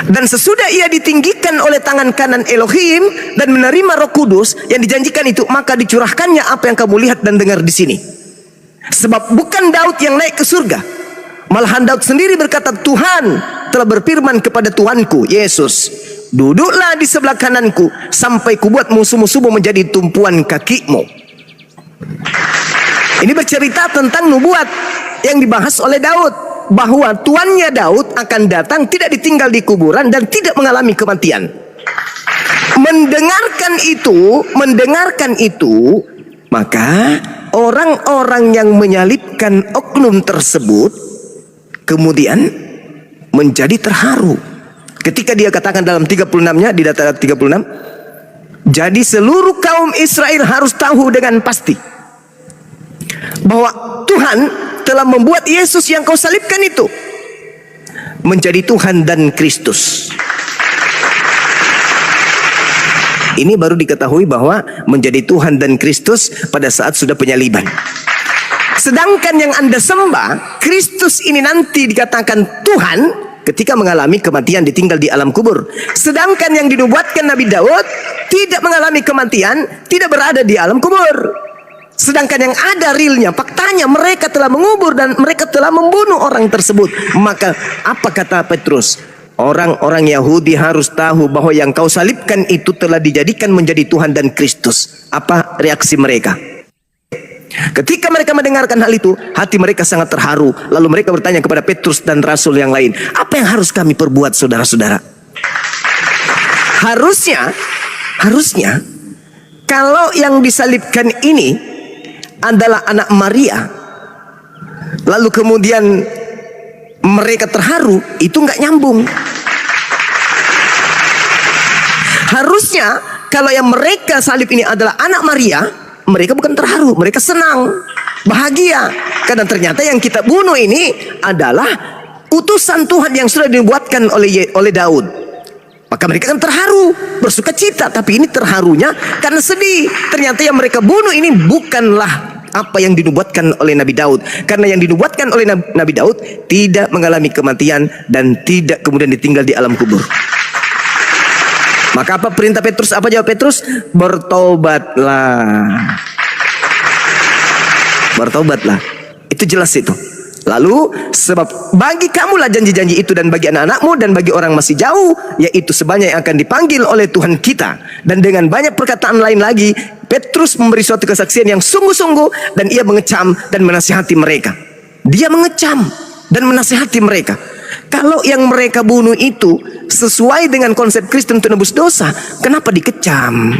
Dan sesudah ia ditinggikan oleh tangan kanan Elohim dan menerima Roh Kudus yang dijanjikan itu, maka dicurahkannya apa yang kamu lihat dan dengar di sini. Sebab bukan Daud yang naik ke surga, malahan Daud sendiri berkata, Tuhan telah berfirman kepada Tuhanku Yesus, duduklah di sebelah kananku sampai kubuat musuh-musuhmu menjadi tumpuan kakimu. Ini bercerita tentang nubuat yang dibahas oleh Daud, bahwa tuannya Daud akan datang, tidak ditinggal di kuburan dan tidak mengalami kematian. Mendengarkan itu, maka orang-orang yang menyalibkan oknum tersebut kemudian menjadi terharu ketika dia katakan dalam 36-nya, di data 36, jadi seluruh kaum Israel harus tahu dengan pasti bahwa Tuhan telah membuat Yesus yang kau salibkan itu menjadi Tuhan dan Kristus. Ini baru diketahui bahwa menjadi Tuhan dan Kristus pada saat sudah penyaliban. Sedangkan yang Anda sembah, Kristus ini nanti dikatakan Tuhan ketika mengalami kematian, ditinggal di alam kubur. Sedangkan yang dinubuatkan Nabi Daud tidak mengalami kematian, tidak berada di alam kubur. Sedangkan yang ada realnya, faktanya mereka telah mengubur dan mereka telah membunuh orang tersebut. Maka apa kata Petrus? Orang-orang Yahudi harus tahu bahwa yang kau salibkan itu telah dijadikan menjadi Tuhan dan Kristus. Apa reaksi mereka? Ketika mereka mendengarkan hal itu, hati mereka sangat terharu. Lalu mereka bertanya kepada Petrus dan Rasul yang lain, apa yang harus kami perbuat, saudara-saudara? Harusnya kalau yang disalibkan ini adalah anak Maria, lalu kemudian mereka terharu, itu nggak nyambung. Harusnya kalau yang mereka salib ini adalah anak Maria, mereka bukan terharu, mereka senang, bahagia, karena ternyata yang kita bunuh ini adalah utusan Tuhan yang sudah dibuatkan oleh Daud. Maka mereka kan terharu, bersuka cita. Tapi ini terharunya karena sedih. Ternyata yang mereka bunuh ini bukanlah apa yang dinubuatkan oleh Nabi Daud. Karena yang dinubuatkan oleh Nabi Daud tidak mengalami kematian dan tidak kemudian ditinggal di alam kubur. Maka apa perintah Petrus? Apa jawab Petrus? Bertobatlah. Bertobatlah. Itu jelas itu. Lalu sebab bagi kamulah janji-janji itu dan bagi anak-anakmu dan bagi orang masih jauh, yaitu sebanyak yang akan dipanggil oleh Tuhan kita. Dan dengan banyak perkataan lain lagi, Petrus memberi suatu kesaksian yang sungguh-sungguh dan ia mengecam dan menasihati mereka. Dia mengecam dan menasihati mereka. Kalau yang mereka bunuh itu sesuai dengan konsep Kristen untuk nebus dosa, kenapa dikecam?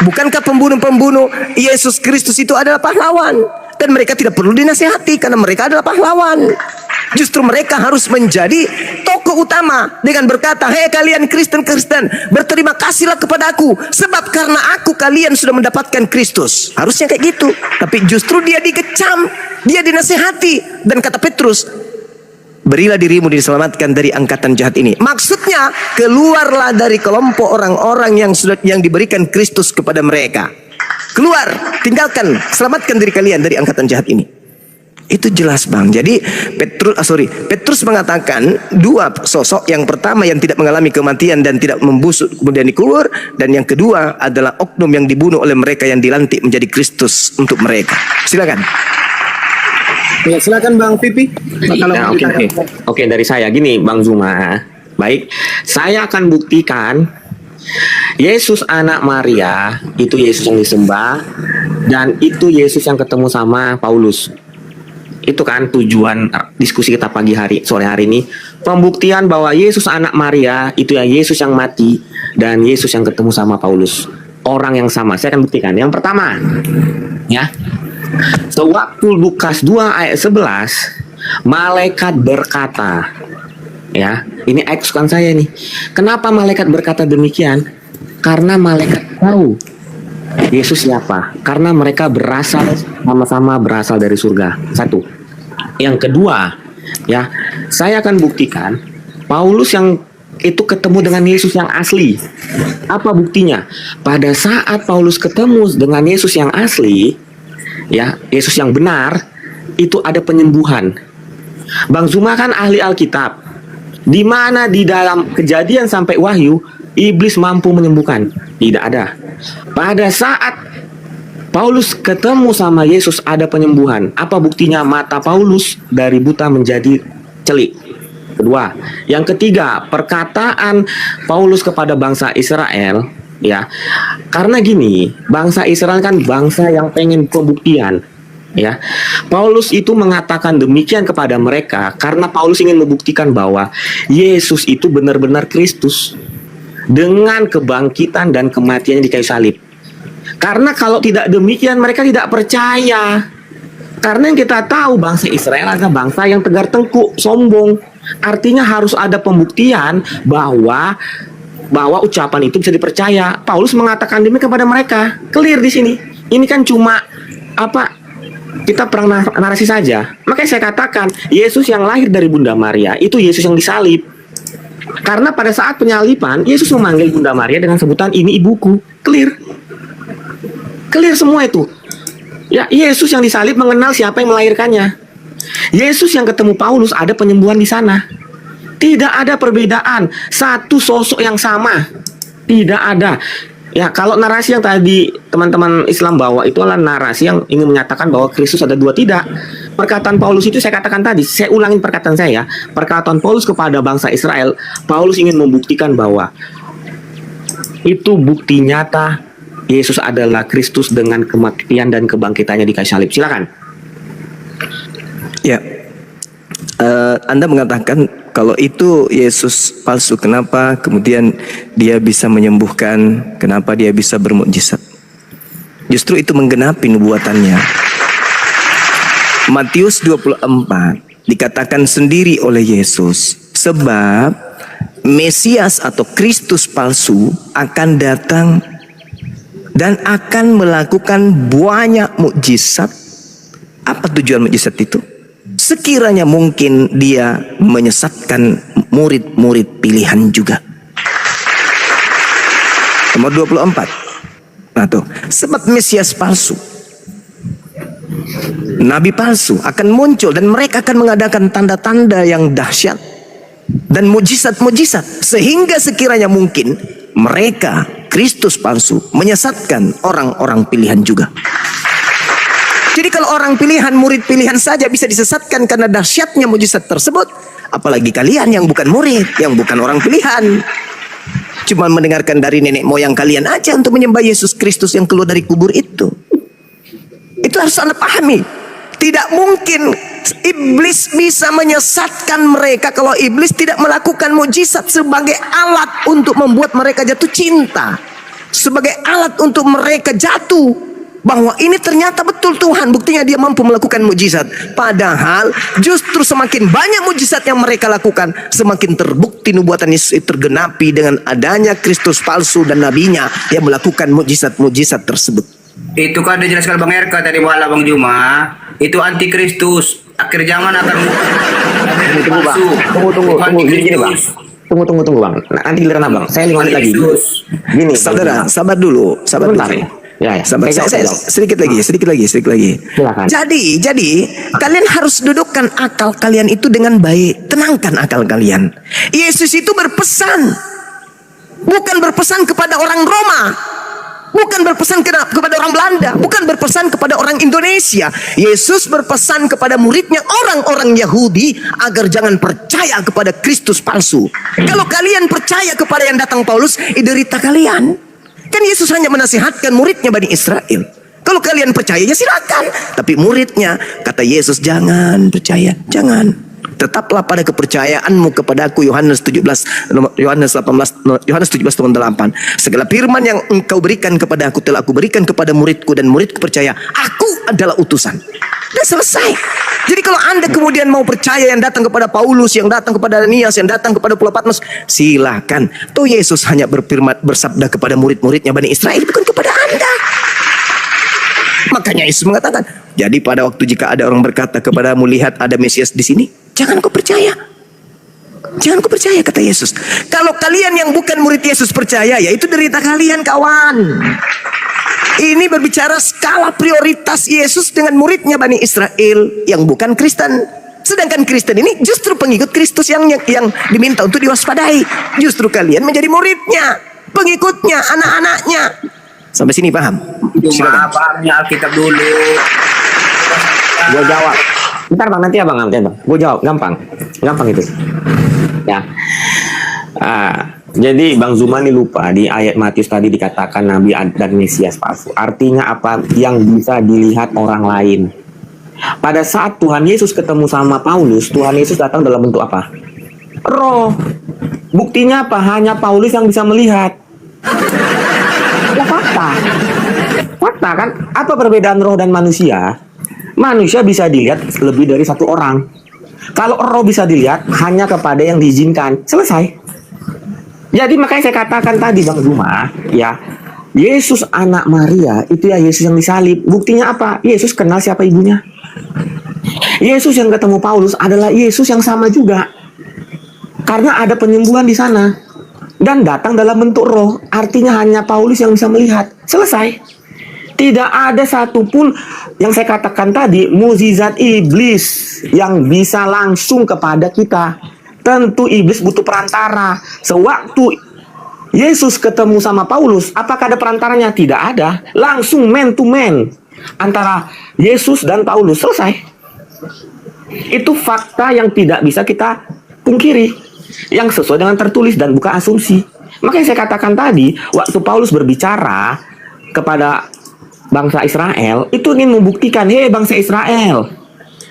Bukankah pembunuh-pembunuh Yesus Kristus itu adalah pahlawan? Dan mereka tidak perlu dinasihati karena mereka adalah pahlawan. Justru mereka harus menjadi tokoh utama dengan berkata, hei kalian Kristen-Kristen, berterima kasihlah kepada aku, sebab karena aku kalian sudah mendapatkan Kristus. Harusnya kayak gitu. Tapi justru dia dikecam, dia dinasihati. Dan kata Petrus, berilah dirimu diselamatkan dari angkatan jahat ini. Maksudnya keluarlah dari kelompok orang-orang yang diberikan Kristus kepada mereka. Keluar, tinggalkan, selamatkan diri kalian dari angkatan jahat ini. Itu jelas bang. Jadi Petrus mengatakan dua sosok. Yang pertama yang tidak mengalami kematian dan tidak membusuk kemudian dikubur, dan yang kedua adalah oknum yang dibunuh oleh mereka yang dilantik menjadi Kristus untuk mereka. Silakan. Ya, silakan Bang Pipi. Oke, dari saya gini Bang Zuma. Baik, saya akan buktikan Yesus anak Maria itu Yesus yang disembah, dan itu Yesus yang ketemu sama Paulus. Itu kan tujuan diskusi kita sore hari ini, pembuktian bahwa Yesus anak Maria itu ya Yesus yang mati dan Yesus yang ketemu sama Paulus, orang yang sama. Saya akan buktikan. Yang pertama, ya. Sewaktu Lukas 2 ayat 11, malaikat berkata, ya, ini ayat kesukaan saya nih. Kenapa malaikat berkata demikian? Karena malaikat tahu Yesus siapa. Karena mereka sama-sama berasal dari surga. Satu. Yang kedua, ya, saya akan buktikan Paulus yang itu ketemu dengan Yesus yang asli. Apa buktinya? Pada saat Paulus ketemu dengan Yesus yang asli, ya, Yesus yang benar, itu ada penyembuhan. Bang Zuma kan ahli Alkitab. Di mana di dalam Kejadian sampai Wahyu iblis mampu menyembuhkan? Tidak ada. Pada saat Paulus ketemu sama Yesus ada penyembuhan. Apa buktinya? Mata Paulus dari buta menjadi celik. Kedua, yang ketiga, perkataan Paulus kepada bangsa Israel, ya. Karena gini, bangsa Israel kan bangsa yang pengen pembuktian, ya. Paulus itu mengatakan demikian kepada mereka karena Paulus ingin membuktikan bahwa Yesus itu benar-benar Kristus dengan kebangkitan dan kematiannya di kayu salib. Karena kalau tidak demikian mereka tidak percaya. Karena yang kita tahu bangsa Israel adalah bangsa yang tegar tengkuk, sombong. Artinya harus ada pembuktian bahwa ucapan itu bisa dipercaya. Paulus mengatakan demikian kepada mereka. Clear di sini. Ini kan cuma apa? Kita perang narasi saja. Makanya saya katakan Yesus yang lahir dari Bunda Maria itu Yesus yang disalib. Karena pada saat penyaliban Yesus memanggil Bunda Maria dengan sebutan ini ibuku. Clear. Clear semua itu. Ya, Yesus yang disalib mengenal siapa yang melahirkannya. Yesus yang ketemu Paulus ada penyembuhan di sana. Tidak ada perbedaan. Satu sosok yang sama. Tidak ada. Ya, kalau narasi yang tadi teman-teman Islam bawa itu adalah narasi yang ingin menyatakan bahwa Kristus ada dua. Tidak. Perkataan Paulus itu saya katakan tadi, saya ulangin perkataan saya. Perkataan Paulus kepada bangsa Israel, Paulus ingin membuktikan bahwa itu bukti nyata Yesus adalah Kristus dengan kematian dan kebangkitannya di kayu salib. Silakan. Ya, Anda mengatakan kalau itu Yesus palsu, kenapa kemudian dia bisa menyembuhkan, kenapa dia bisa bermukjizat? Justru itu menggenapi nubuatannya. Matius 24 dikatakan sendiri oleh Yesus, sebab Mesias atau Kristus palsu akan datang dan akan melakukan banyak mukjizat. Apa tujuan mukjizat itu? Sekiranya mungkin dia menyesatkan murid-murid pilihan juga. Nomor 24. Nah tuh, sebab Mesias palsu, nabi palsu akan muncul dan mereka akan mengadakan tanda-tanda yang dahsyat dan mujizat-mujizat sehingga sekiranya mungkin mereka Kristus palsu menyesatkan orang-orang pilihan juga. Jadi kalau orang pilihan, murid pilihan saja bisa disesatkan karena dahsyatnya mujizat tersebut, apalagi kalian yang bukan murid, yang bukan orang pilihan, cuma mendengarkan dari nenek moyang kalian aja untuk menyembah Yesus Kristus yang keluar dari kubur itu. Itu harus Anda pahami. Tidak mungkin iblis bisa menyesatkan mereka kalau iblis tidak melakukan mujizat sebagai alat untuk membuat mereka jatuh cinta, sebagai alat untuk mereka jatuh bahwa ini ternyata betul Tuhan, buktinya dia mampu melakukan mujizat. Padahal justru semakin banyak mujizat yang mereka lakukan, semakin terbukti nubuatan Yesus tergenapi dengan adanya Kristus palsu dan nabinya yang melakukan mujizat-mujizat tersebut. Itu kan dijelaskan Bang RK tadi malam Bang Juma. Itu antikristus. Akhir zaman akan Tunggu bang, tunggu gini bang. Nanti giliran abang. Saya 5 menit lagi. Gini, Saudara, sabar dulu, sabar Sebentar dulu. ya. Sabar, saya sedikit lagi. Silakan. Jadi kalian harus dudukkan akal kalian itu dengan baik. Tenangkan akal kalian. Yesus itu berpesan, bukan berpesan kepada orang Roma, bukan berpesan kepada orang Belanda, bukan berpesan kepada orang Indonesia. Yesus berpesan kepada muridnya orang-orang Yahudi agar jangan percaya kepada Kristus palsu. Kalau kalian percaya kepada yang datang Paulus, derita kalian. Kan Yesus hanya menasihatkan muridnya Bani Israel. Kalau kalian percaya ya silakan. Tapi muridnya kata Yesus jangan percaya, jangan. Tetaplah pada kepercayaanmu kepadaku. Yohanes 17 8. Segala firman yang engkau berikan kepada aku telah aku berikan kepada muridku, dan muridku percaya aku adalah utusan. Dan selesai. Jadi kalau Anda kemudian mau percaya yang datang kepada Paulus, yang datang kepada Ananias, yang datang kepada Pulau Patmos, silakan. Tuh Yesus hanya bersabda kepada murid-muridnya Bani Israel, bukan kepada Anda. Makanya Yesus mengatakan, jadi pada waktu jika ada orang berkata kepadamu, lihat ada Mesias di sini, jangan kau percaya. Jangan kau percaya, kata Yesus. Kalau kalian yang bukan murid Yesus percaya, ya itu derita kalian, kawan. Ini berbicara skala prioritas Yesus dengan muridnya Bani Israel yang bukan Kristen. Sedangkan Kristen ini justru pengikut Kristus yang diminta untuk diwaspadai. Justru kalian menjadi muridnya, pengikutnya, anak-anaknya. Sampai sini paham? Cuma pahamnya Alkitab dulu. Gue jawab. Ntar bang, nanti abang. Gue jawab, gampang itu. Ya. Jadi Bang Zuma ini lupa di ayat Matius tadi dikatakan Nabi dan Mesias palsu. Artinya apa? Yang bisa dilihat orang lain. Pada saat Tuhan Yesus ketemu sama Paulus, Tuhan Yesus datang dalam bentuk apa? Roh. Buktinya apa? Hanya Paulus yang bisa melihat. Ya fakta kan? Apa perbedaan roh dan manusia? Manusia bisa dilihat lebih dari satu orang. Kalau roh bisa dilihat hanya kepada yang diizinkan. Selesai. Jadi makanya saya katakan tadi Bang Zuma, ya, Yesus anak Maria itu ya Yesus yang disalib. Buktinya apa? Yesus kenal siapa ibunya. Yesus yang ketemu Paulus adalah Yesus yang sama juga. Karena ada penyembuhan di sana. Dan datang dalam bentuk roh. Artinya hanya Paulus yang bisa melihat. Selesai. Tidak ada satupun yang saya katakan tadi, mukjizat iblis yang bisa langsung kepada kita. Tentu iblis butuh perantara. Sewaktu Yesus ketemu sama Paulus, apakah ada perantaranya? Tidak ada. Langsung man to man antara Yesus dan Paulus. Selesai. Itu fakta yang tidak bisa kita pungkiri, yang sesuai dengan tertulis dan bukan asumsi. Makanya saya katakan tadi, waktu Paulus berbicara kepada bangsa Israel, itu ingin membuktikan, hei bangsa Israel,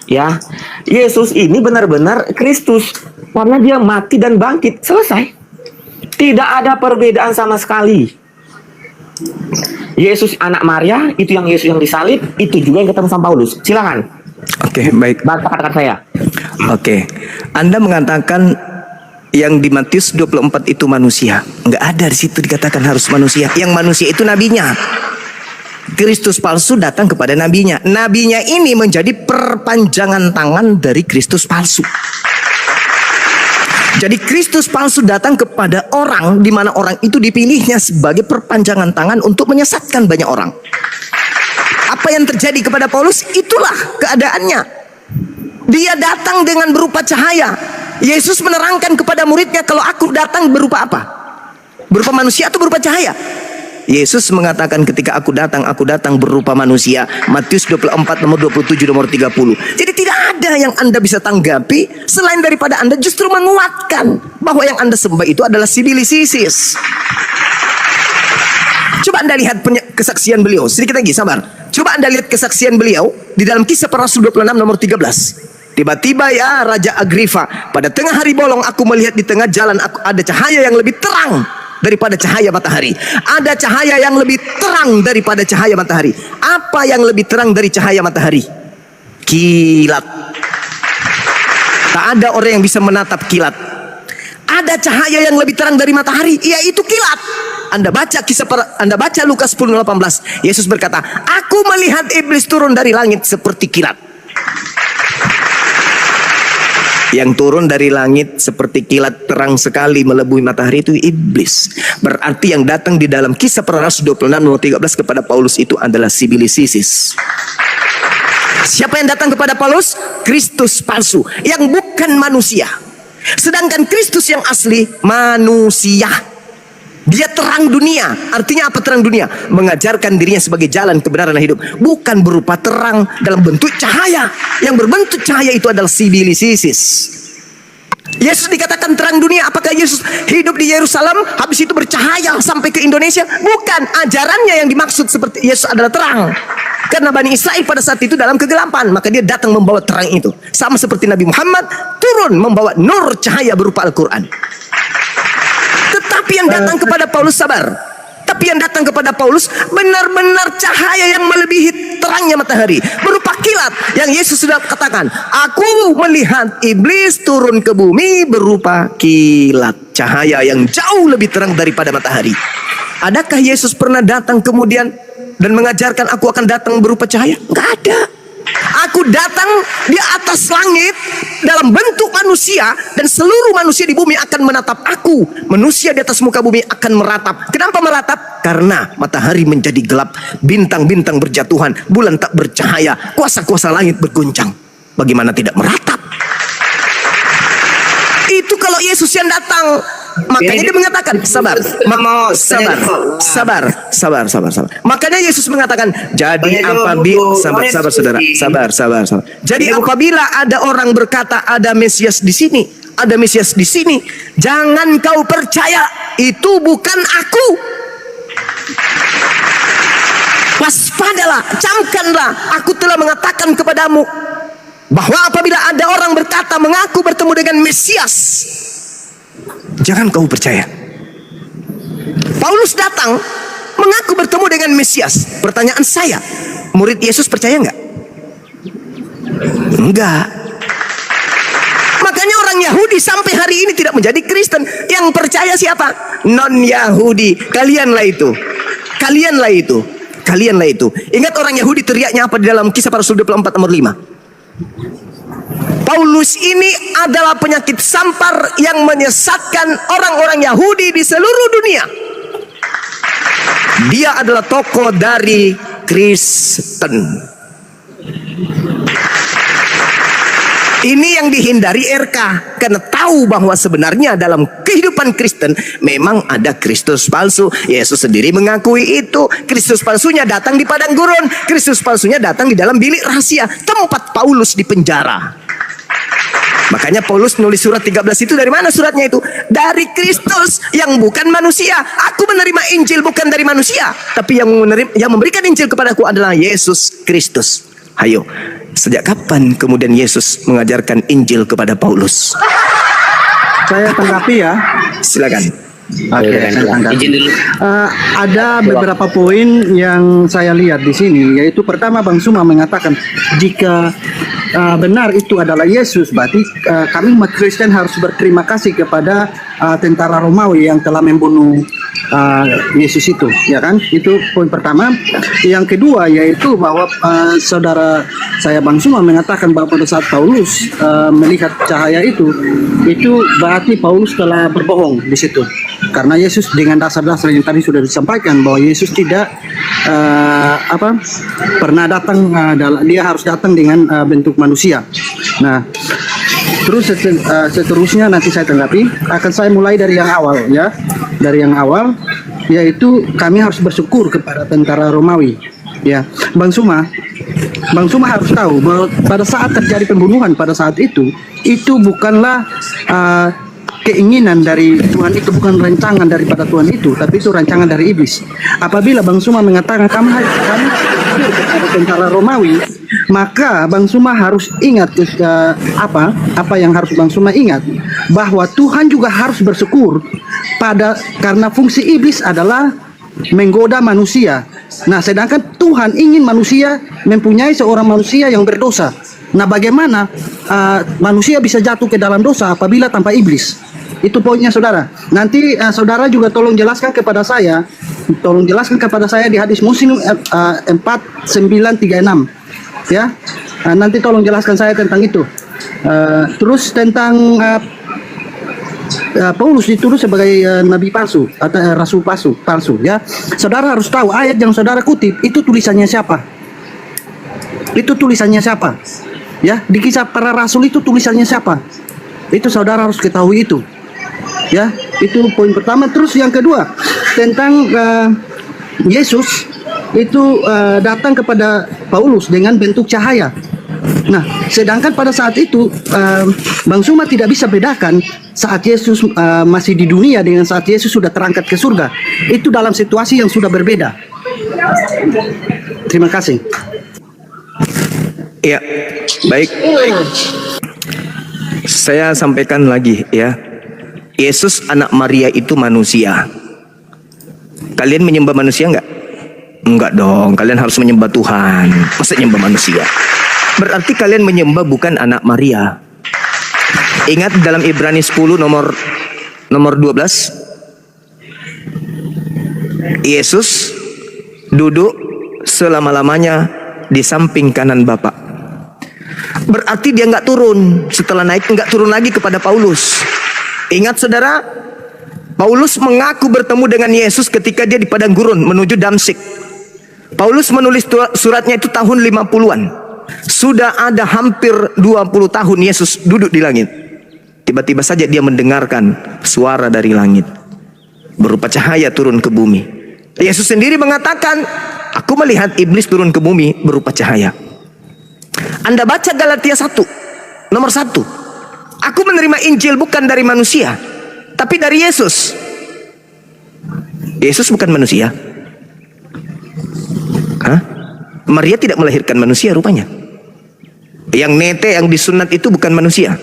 ya, Yesus ini benar-benar Kristus karena dia mati dan bangkit. Selesai. Tidak ada perbedaan sama sekali. Yesus anak Maria, itu yang Yesus yang disalib, itu juga yang ketemu sama Paulus. Silakan. Oke, baik. Bantah katakan saya. Oke. Anda mengatakan yang di Matius 24 itu manusia. Enggak ada di situ dikatakan harus manusia. Yang manusia itu nabinya. Kristus palsu datang kepada nabinya. Nabinya ini menjadi perpanjangan tangan dari Kristus palsu. Jadi Kristus palsu datang kepada orang di mana orang itu dipilihnya sebagai perpanjangan tangan untuk menyesatkan banyak orang. Apa yang terjadi kepada Paulus? Itulah keadaannya. Dia datang dengan berupa cahaya. Yesus menerangkan kepada muridnya, kalau aku datang berupa apa? Berupa manusia atau berupa cahaya? Yesus mengatakan ketika aku datang berupa manusia. Matius 24 nomor 27 nomor 30. Jadi tidak ada yang Anda bisa tanggapi selain daripada Anda justru menguatkan bahwa yang Anda sembah itu adalah sibilisisis. Coba Anda lihat kesaksian beliau. Sedikit lagi, sabar. Coba Anda lihat kesaksian beliau di dalam Kisah Para Rasul 26 nomor 13. Tiba-tiba ya Raja Agripa, pada tengah hari bolong aku melihat di tengah jalan aku ada cahaya yang lebih terang daripada cahaya matahari. Ada cahaya yang lebih terang daripada cahaya matahari. Apa yang lebih terang dari cahaya matahari? Kilat. Tak ada orang yang bisa menatap kilat. Ada cahaya yang lebih terang dari matahari, yaitu kilat. Anda baca Lukas 10:18. Yesus berkata, aku melihat iblis turun dari langit seperti kilat. Yang turun dari langit seperti kilat terang sekali melebihi matahari itu iblis. Berarti yang datang di dalam Kisah Para Rasul 26 nomor 13 kepada Paulus itu adalah sibilisisis. Siapa yang datang kepada Paulus? Kristus palsu yang bukan manusia. Sedangkan Kristus yang asli manusia. Dia terang dunia. Artinya apa terang dunia? Mengajarkan dirinya sebagai jalan kebenaran dan hidup. Bukan berupa terang dalam bentuk cahaya. Yang berbentuk cahaya itu adalah sibilisisis. Yesus dikatakan terang dunia. Apakah Yesus hidup di Yerusalem habis itu bercahaya sampai ke Indonesia? Bukan. Ajarannya yang dimaksud seperti Yesus adalah terang. Karena Bani Israel pada saat itu dalam kegelapan, maka dia datang membawa terang itu. Sama seperti Nabi Muhammad turun membawa nur cahaya berupa Al-Quran. Tetapi yang datang kepada Paulus, sabar. Tapi yang datang kepada Paulus benar-benar cahaya yang melebihi terangnya matahari, berupa kilat yang Yesus sudah katakan, aku melihat iblis turun ke bumi berupa kilat, cahaya yang jauh lebih terang daripada matahari. Adakah Yesus pernah datang kemudian dan mengajarkan aku akan datang berupa cahaya? Enggak ada. Aku datang di atas langit dalam bentuk manusia, dan seluruh manusia di bumi akan menatap aku. Manusia di atas muka bumi akan meratap. Kenapa meratap? Karena matahari menjadi gelap, bintang-bintang berjatuhan, bulan tak bercahaya, kuasa-kuasa langit berguncang. Bagaimana tidak meratap? Yesus yang datang. Makanya dia mengatakan sabar, sabar. Makanya Yesus mengatakan, jadi apabila sabar. Jadi apabila ada orang berkata ada Mesias di sini, ada Mesias di sini, jangan kau percaya, itu bukan aku. Waspadalah, camkanlah, aku telah mengatakan kepadamu bahwa apabila ada orang berkata mengaku bertemu dengan Mesias, jangan kau percaya. Paulus datang mengaku bertemu dengan Mesias. Pertanyaan saya, murid Yesus percaya enggak? Enggak. Makanya orang Yahudi sampai hari ini tidak menjadi Kristen. Yang percaya siapa? Non-Yahudi. Kalianlah itu. Ingat orang Yahudi teriaknya apa di dalam Kisah Para Rasul 24 nomor 5? Paulus ini adalah penyakit sampar yang menyesatkan orang-orang Yahudi di seluruh dunia. Dia adalah tokoh dari Kristen. Ini yang dihindari RK, karena tahu bahwa sebenarnya dalam kehidupan Kristen memang ada Kristus palsu. Yesus sendiri mengakui itu. Kristus palsunya datang di padang gurun, Kristus palsunya datang di dalam bilik rahasia, tempat Paulus di penjara. Makanya Paulus menulis surat 13 itu dari mana suratnya itu? Dari Kristus yang bukan manusia. Aku menerima Injil bukan dari manusia, tapi yang memberikan Injil kepadaku adalah Yesus Kristus. Hayo, sejak kapan kemudian Yesus mengajarkan Injil kepada Paulus? Saya tanggapi ya. Silakan. Oke, saya tanggapi. Ada beberapa poin yang saya lihat di sini, yaitu pertama Bang Suma mengatakan jika benar itu adalah Yesus, berarti kami umat Kristen harus berterima kasih kepada tentara Romawi yang telah membunuh Yesus itu, ya kan? Itu poin pertama. Yang kedua yaitu bahwa saudara saya Bang Suma mengatakan bahwa pada saat Paulus melihat cahaya itu berarti Paulus telah berbohong di situ. Karena Yesus dengan dasar-dasar yang tadi sudah disampaikan bahwa Yesus tidak pernah datang, dia harus datang dengan bentuk manusia. Nah, terus seterusnya nanti saya tanggapi. Akan saya mulai dari yang awal ya. Dari yang awal yaitu kami harus bersyukur kepada tentara Romawi. Ya, Bang Suma harus tahu bahwa pada saat terjadi pembunuhan pada saat itu bukanlah keinginan dari Tuhan, itu bukan rancangan daripada Tuhan itu, tapi itu rancangan dari iblis. Apabila Bang Suma mengatakan kami kepada tentara Romawi, maka Bang Suma harus ingat apa yang harus Bang Suma ingat, bahwa Tuhan juga harus bersyukur karena fungsi iblis adalah menggoda manusia. Nah, sedangkan Tuhan ingin manusia mempunyai seorang manusia yang berdosa. Nah, bagaimana manusia bisa jatuh ke dalam dosa apabila tanpa iblis? Itu poinnya saudara. Nanti saudara juga tolong jelaskan kepada saya di hadis Muslim 4936 ya. Nanti tolong jelaskan saya tentang itu. Terus tentang Paulus dituduh sebagai nabi palsu atau rasul palsu ya. Saudara harus tahu ayat yang saudara kutip itu tulisannya siapa? Ya, di Kisah Para Rasul itu tulisannya siapa? Itu saudara harus ketahui itu. Ya, itu poin pertama. Terus yang kedua tentang Yesus itu datang kepada Paulus dengan bentuk cahaya. Nah, sedangkan pada saat itu Bang Suma tidak bisa bedakan saat Yesus masih di dunia dengan saat Yesus sudah terangkat ke surga. Itu dalam situasi yang sudah berbeda. Terima kasih. Ya, baik. Saya sampaikan lagi ya. Yesus anak Maria itu manusia. Kalian menyembah manusia enggak? Enggak dong, kalian harus menyembah Tuhan. Masa menyembah manusia? Berarti kalian menyembah bukan anak Maria. Ingat dalam Ibrani 10 nomor 12. Yesus duduk selama-lamanya di samping kanan Bapa. Berarti dia nggak turun. Setelah naik nggak turun lagi kepada Paulus. Ingat saudara, Paulus mengaku bertemu dengan Yesus ketika dia di padang gurun menuju Damsyik. Paulus menulis suratnya itu tahun 50-an. Sudah ada hampir 20 tahun Yesus duduk di langit. Tiba-tiba saja dia mendengarkan suara dari langit, berupa cahaya turun ke bumi. Yesus sendiri mengatakan, aku melihat iblis turun ke bumi berupa cahaya. Anda baca Galatia 1, nomor 1. Aku menerima Injil bukan dari manusia, tapi dari Yesus. Yesus bukan manusia. Hah? Maria tidak melahirkan manusia rupanya. Yang nete, yang disunat itu bukan manusia.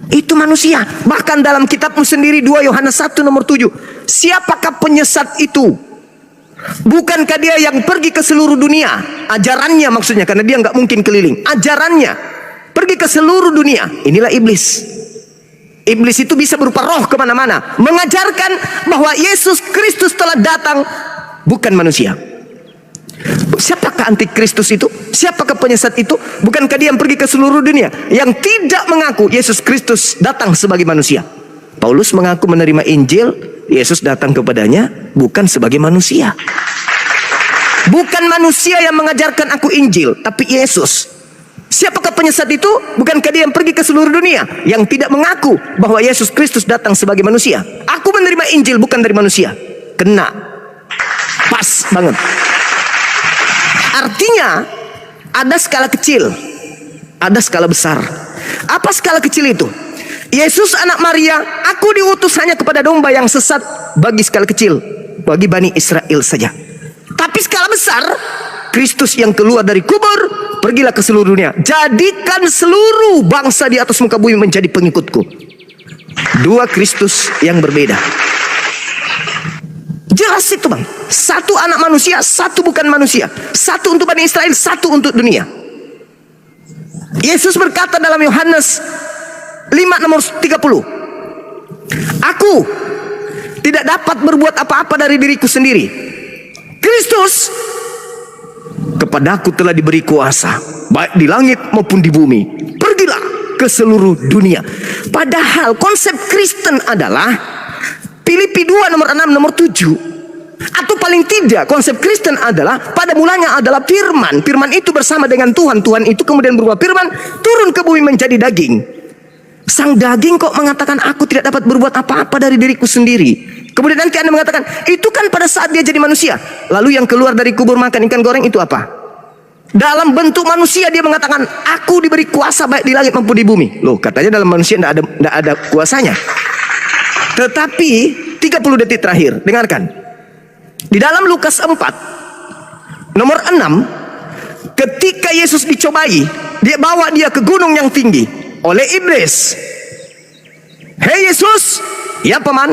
Itu manusia. Bahkan dalam kitabmu sendiri 2 Yohanes 1 nomor 7. Siapakah penyesat itu? Bukankah dia yang pergi ke seluruh dunia? Ajarannya maksudnya, karena dia nggak mungkin keliling. Ajarannya pergi ke seluruh dunia. Inilah iblis. Iblis itu bisa berupa roh kemana-mana, mengajarkan bahwa Yesus Kristus telah datang, bukan manusia. Siapakah antikristus itu? Siapakah penyesat itu? Bukankah dia yang pergi ke seluruh dunia, yang tidak mengaku Yesus Kristus datang sebagai manusia? Paulus mengaku menerima Injil, Yesus datang kepadanya bukan sebagai manusia. Bukan manusia yang mengajarkan aku Injil, tapi Yesus. Siapakah penyesat itu? Bukankah dia yang pergi ke seluruh dunia, yang tidak mengaku bahwa Yesus Kristus datang sebagai manusia? Aku menerima Injil bukan dari manusia. Kena. Pas banget. Artinya ada skala kecil, ada skala besar. Apa skala kecil itu? Yesus anak Maria, aku diutus hanya kepada domba yang sesat, bagi skala kecil, bagi Bani Israel saja. Tapi skala besar, Kristus yang keluar dari kubur, pergilah ke seluruh dunia, jadikan seluruh bangsa di atas muka bumi menjadi pengikutku. 2 Kristus yang berbeda. Jelas itu bang. Satu anak manusia, satu bukan manusia. Satu untuk Bani Israel, satu untuk dunia. Yesus berkata dalam Yohanes 5 nomor 30. Aku tidak dapat berbuat apa-apa dari diriku sendiri. Kristus, kepadaku telah diberi kuasa, baik di langit maupun di bumi. Pergilah ke seluruh dunia. Padahal konsep Kristen adalah Filipi 2 nomor 6 nomor 7. Atau paling tidak konsep Kristen adalah pada mulanya adalah firman. Firman itu bersama dengan Tuhan. Tuhan itu kemudian berubah firman, turun ke bumi menjadi daging. Sang daging kok mengatakan aku tidak dapat berbuat apa-apa dari diriku sendiri. Kemudian nanti Anda mengatakan itu kan pada saat dia jadi manusia. Lalu yang keluar dari kubur makan ikan goreng itu apa? Dalam bentuk manusia dia mengatakan aku diberi kuasa baik di langit maupun di bumi. Loh, katanya dalam manusia tidak ada kuasanya. Tetapi 30 detik terakhir, dengarkan. Di dalam Lukas 4 nomor 6, ketika Yesus dicobai, dia bawa dia ke gunung yang tinggi oleh iblis. Hei Yesus, ya paman,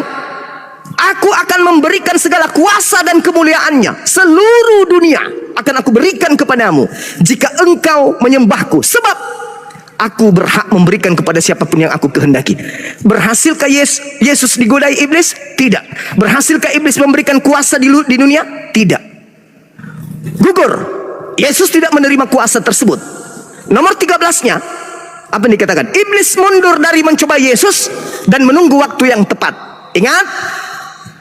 aku akan memberikan segala kuasa dan kemuliaannya, seluruh dunia akan aku berikan kepadamu jika engkau menyembahku, sebab aku berhak memberikan kepada siapapun yang aku kehendaki. Berhasilkah Yesus digodai iblis? Tidak. Berhasilkah iblis memberikan kuasa di dunia? Tidak. Gugur. Yesus tidak menerima kuasa tersebut. Nomor 13-nya, apa yang dikatakan? Iblis mundur dari mencoba Yesus dan menunggu waktu yang tepat. Ingat,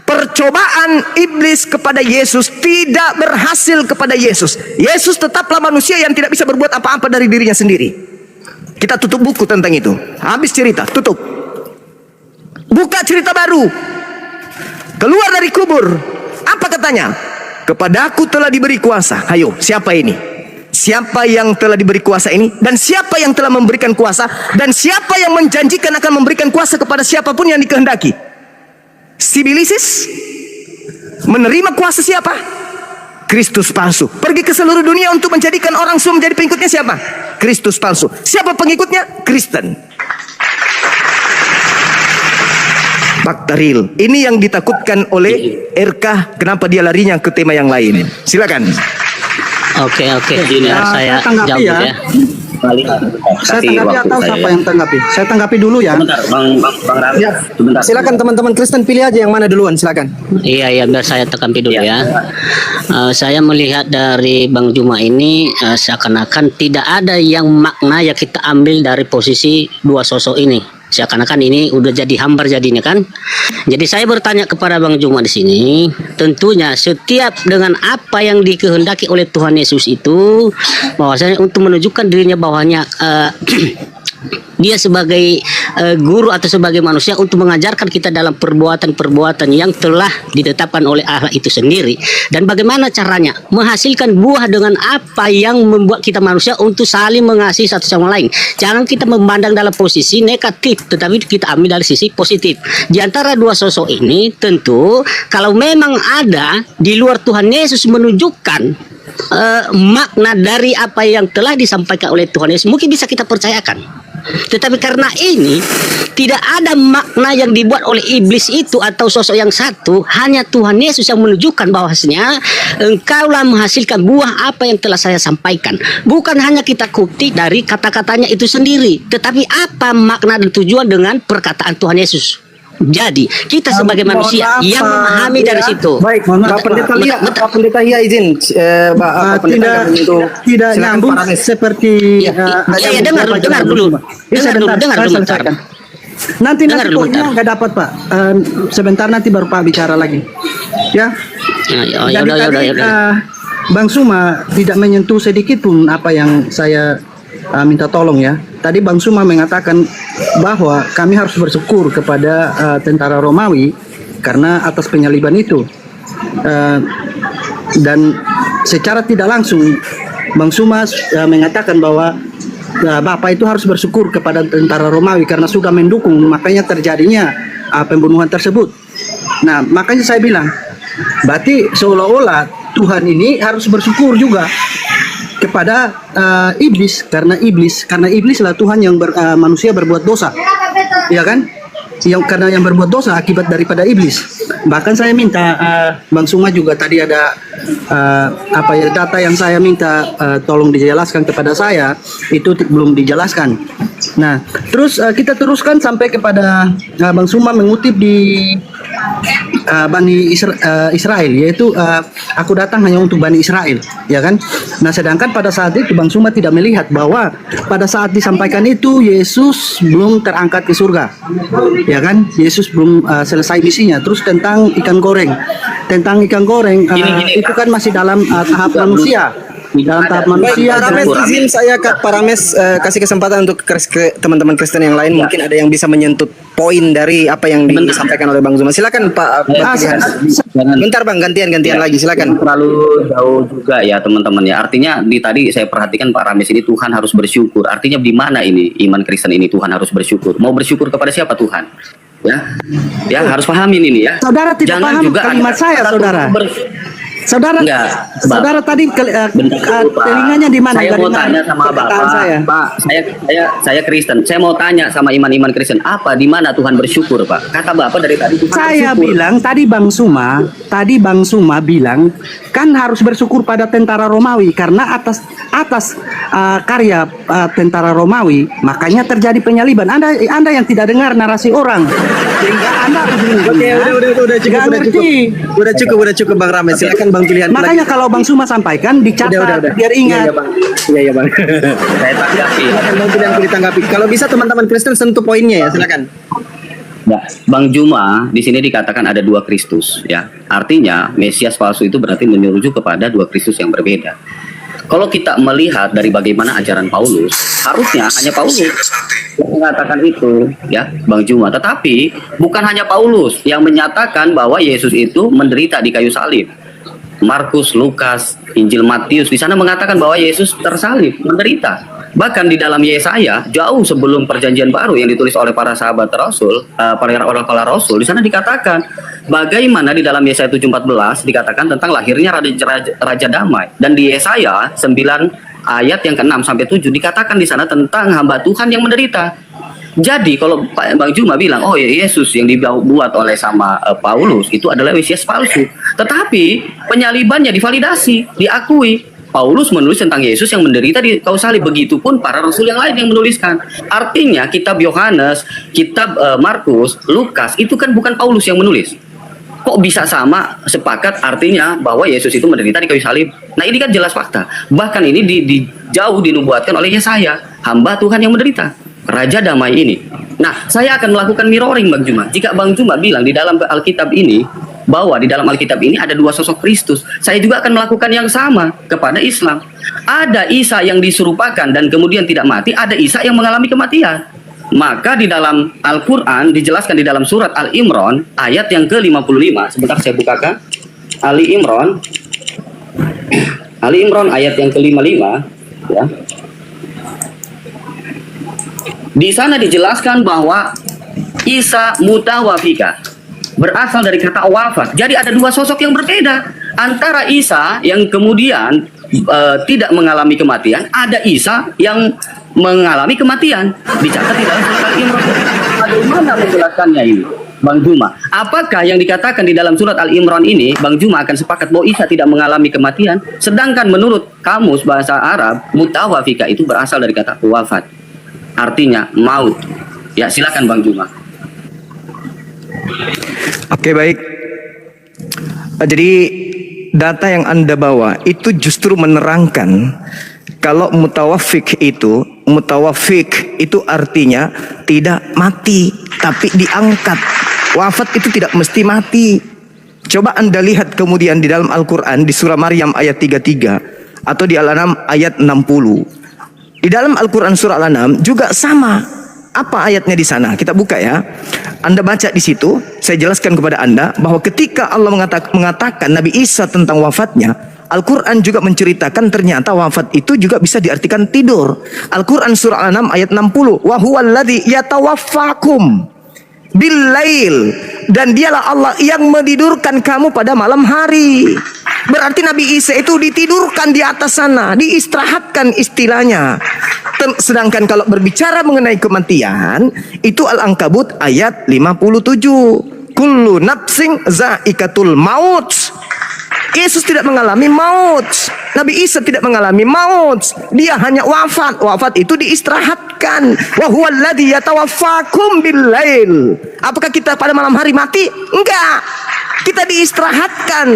percobaan iblis kepada Yesus tidak berhasil kepada Yesus. Yesus tetaplah manusia yang tidak bisa berbuat apa-apa dari dirinya sendiri. Kita tutup buku tentang itu. Habis cerita, tutup. Buka cerita baru. Keluar dari kubur. Apa katanya? Kepadaku telah diberi kuasa. Ayo, siapa ini? Siapa yang telah diberi kuasa ini? Dan siapa yang telah memberikan kuasa? Dan siapa yang menjanjikan akan memberikan kuasa kepada siapapun yang dikehendaki? Sibilisis? Menerima kuasa siapa? Kristus palsu. Pergi ke seluruh dunia untuk menjadikan orang semua menjadi pengikutnya siapa? Kristus palsu. Siapa pengikutnya? Kristen. Fakta real. Ini yang ditakutkan oleh RK. Kenapa dia larinya ke tema yang lain? Silakan. Oke, biar saya tanggapi jawab ya. ya. Saya tanggapi atau siapa yang tanggapi? Saya tanggapi dulu ya. Bentar, Bang Raffi. Ya. Silakan teman-teman Kristen pilih aja yang mana duluan, silakan. Iya, biar saya tekan dulu ya. Saya melihat dari Bang Juma ini seakan-akan tidak ada yang makna yang kita ambil dari posisi dua sosok ini. Seakan-akan ini udah jadi hambar jadinya kan. Jadi saya bertanya kepada Bang Juma di sini, tentunya setiap dengan apa yang dikehendaki oleh Tuhan Yesus itu, bahwasanya untuk menunjukkan dirinya bahwanya Dia sebagai guru atau sebagai manusia untuk mengajarkan kita dalam perbuatan-perbuatan yang telah ditetapkan oleh Allah itu sendiri. Dan bagaimana caranya menghasilkan buah dengan apa yang membuat kita manusia untuk saling mengasihi satu sama lain. Jangan kita memandang dalam posisi negatif, tetapi kita ambil dari sisi positif. Di antara dua sosok ini tentu kalau memang ada di luar Tuhan Yesus menunjukkan makna dari apa yang telah disampaikan oleh Tuhan Yesus, mungkin bisa kita percayakan. Tetapi karena ini tidak ada makna yang dibuat oleh iblis itu atau sosok yang satu, hanya Tuhan Yesus yang menunjukkan bahwasanya engkaulah menghasilkan buah apa yang telah saya sampaikan. Bukan hanya kita kutip dari kata-katanya itu sendiri, tetapi apa makna dan tujuan dengan perkataan Tuhan Yesus. Jadi kita sebagai manusia yang memahami dari situ. Baik, Pak Pendeta Lia, Pak Pendeta Lia izin, Pak Pendeta tidak nyambung seperti dengar dulu. Dengar dulu. Nanti Dengar dulu poinnya nggak dapat Pak. Sebentar nanti baru Pak bicara lagi. Ya. Jadi tadi Bang Suma tidak menyentuh sedikit pun apa yang saya minta tolong ya. Tadi Bang Suma mengatakan bahwa kami harus bersyukur kepada tentara Romawi karena atas penyaliban itu. Dan secara tidak langsung Bang Suma mengatakan bahwa Bapak itu harus bersyukur kepada tentara Romawi karena sudah mendukung, makanya terjadinya pembunuhan tersebut. Nah, makanya saya bilang, berarti seolah-olah Tuhan ini harus bersyukur juga kepada iblis karena iblislah Tuhan yang manusia berbuat dosa, ya kan? Karena yang berbuat dosa akibat daripada iblis. Bahkan saya minta Bang Suma juga tadi ada data yang saya minta tolong dijelaskan kepada saya itu belum dijelaskan. Nah, terus kita teruskan sampai kepada Bang Suma mengutip di Bani Israel, yaitu aku datang hanya untuk Bani Israel, ya kan? Nah, sedangkan pada saat itu Bang Suma tidak melihat bahwa pada saat disampaikan itu Yesus belum terangkat ke surga, ya kan? Yesus belum selesai misinya. Terus tentang ikan goreng, itu kan masih dalam tahap manusia. Dalam tahap manusia. Parames izin saya Kak Parames kasih kesempatan untuk teman-teman Kristen yang lain, mungkin ada yang bisa menyentuh poin dari apa yang disampaikan oleh Bang Zuma. Silakan Pak. Bentar Bang, gantian lagi, silakan. Terlalu jauh juga ya teman-teman ya. Artinya tadi saya perhatikan Pak Rames ini Tuhan harus bersyukur. Artinya di mana ini iman Kristen ini Tuhan harus bersyukur? Mau bersyukur kepada siapa Tuhan? Ya harus pahamin ini ya. Saudara tidak Jangan paham juga kalimat saya, saudara. Saudara, Enggak, saudara tadi telinganya di mana? Saya mau tanya sama Bapak, saya. Pak. Saya Kristen. Saya mau tanya sama iman-iman Kristen, apa di mana Tuhan bersyukur, Pak? Kata Bapak dari tadi Tuhan Saya bersyukur. bilang tadi Bang Suma bilang kan harus bersyukur pada tentara Romawi karena atas karya tentara Romawi makanya terjadi penyaliban. Anda yang tidak dengar narasi orang sehingga Anda Udah cukup Bang Rames. Silakan Bang pilihan. Makanya kalau Bang Suma sampaikan dicatat biar ingat. Iya Bang. Saya tanggapi. Silakan Bang pilihan ditanggapi. Kalau bisa teman-teman Kristen sentuh poinnya ya, silakan. Ya, Bang Juma di sini dikatakan ada dua Kristus, ya. Artinya Mesias palsu itu berarti merujuk kepada dua Kristus yang berbeda. Kalau kita melihat dari bagaimana ajaran Paulus, harusnya hanya Paulus yang mengatakan itu, ya, Bang Juma. Tetapi bukan hanya Paulus yang menyatakan bahwa Yesus itu menderita di kayu salib. Markus, Lukas, Injil Matius di sana mengatakan bahwa Yesus tersalib, menderita. Bahkan di dalam Yesaya jauh sebelum Perjanjian Baru yang ditulis oleh para sahabat Rasul, para Rasul, di sana dikatakan bagaimana di dalam Yesaya 7:14 dikatakan tentang lahirnya Raja Damai, dan di Yesaya 9 ayat yang ke-6 sampai 7 dikatakan di sana tentang hamba Tuhan yang menderita. Jadi kalau Bang Juma bilang, oh ya Yesus yang dibuat oleh sama Paulus itu adalah Mesias palsu, tetapi penyalibannya divalidasi, diakui. Paulus menulis tentang Yesus yang menderita di kayu salib, begitupun para rasul yang lain yang menuliskan. Artinya kitab Yohanes, kitab Markus, Lukas itu kan bukan Paulus yang menulis. Kok bisa sama sepakat artinya bahwa Yesus itu menderita di kayu salib? Nah ini kan jelas fakta. Bahkan ini jauh dinubuatkan oleh Yesaya, hamba Tuhan yang menderita, Raja Damai ini. Nah saya akan melakukan mirroring Bang Juma. Jika Bang Juma bilang di dalam Alkitab ini bahwa di dalam Alkitab ini ada dua sosok Kristus, saya juga akan melakukan yang sama kepada Islam. Ada Isa yang diserupakan dan kemudian tidak mati, ada Isa yang mengalami kematian. Maka di dalam Al-Quran dijelaskan di dalam surat Al-Imran ayat yang ke-55. Sebentar saya bukakan. Ali Imran ayat yang ke-55 ya. Di sana dijelaskan bahwa Isa mutawafika berasal dari kata wafat. Jadi ada dua sosok yang berbeda. Antara Isa yang kemudian tidak mengalami kematian, ada Isa yang mengalami kematian. Dicatat di dalam surat Al-Imran. Bagaimana menjelaskannya ini, Bang Juma? Apakah yang dikatakan di dalam surat Al-Imran ini, Bang Juma akan sepakat bahwa Isa tidak mengalami kematian? Sedangkan menurut kamus bahasa Arab, mutawafika itu berasal dari kata wafat. Artinya maut. Ya, silakan Bang Juma. Oke, baik. Jadi data yang Anda bawa itu justru menerangkan kalau mutawafik itu artinya tidak mati tapi diangkat. Wafat itu tidak mesti mati. Coba Anda lihat kemudian di dalam Al-Quran di surah Maryam ayat 33 atau di Al-An'am ayat 60. Di dalam Al-Quran surah Al-An'am juga sama. Apa ayatnya di sana? Kita buka ya. Anda baca di situ. Saya jelaskan kepada Anda bahwa ketika Allah mengatakan Nabi Isa tentang wafatnya, Al-Quran juga menceritakan ternyata wafat itu juga bisa diartikan tidur. Al-Quran surah Al-An'am ayat 60. Wa huwallazi yatawaffakum bil-lail, dan dialah Allah yang menidurkan kamu pada malam hari. Berarti Nabi Isa itu ditidurkan di atas sana, diistirahatkan istilahnya. Sedangkan kalau berbicara mengenai kematian, itu Al-Ankabut ayat 57. Kullu nafsin zaikatul maut. Yesus tidak mengalami maut. Nabi Isa tidak mengalami maut. Dia hanya wafat. Wafat itu diistirahatkan. Wa huwallazi yatawaffakum bil-lail. Apakah kita pada malam hari mati? Enggak. Kita diistirahatkan.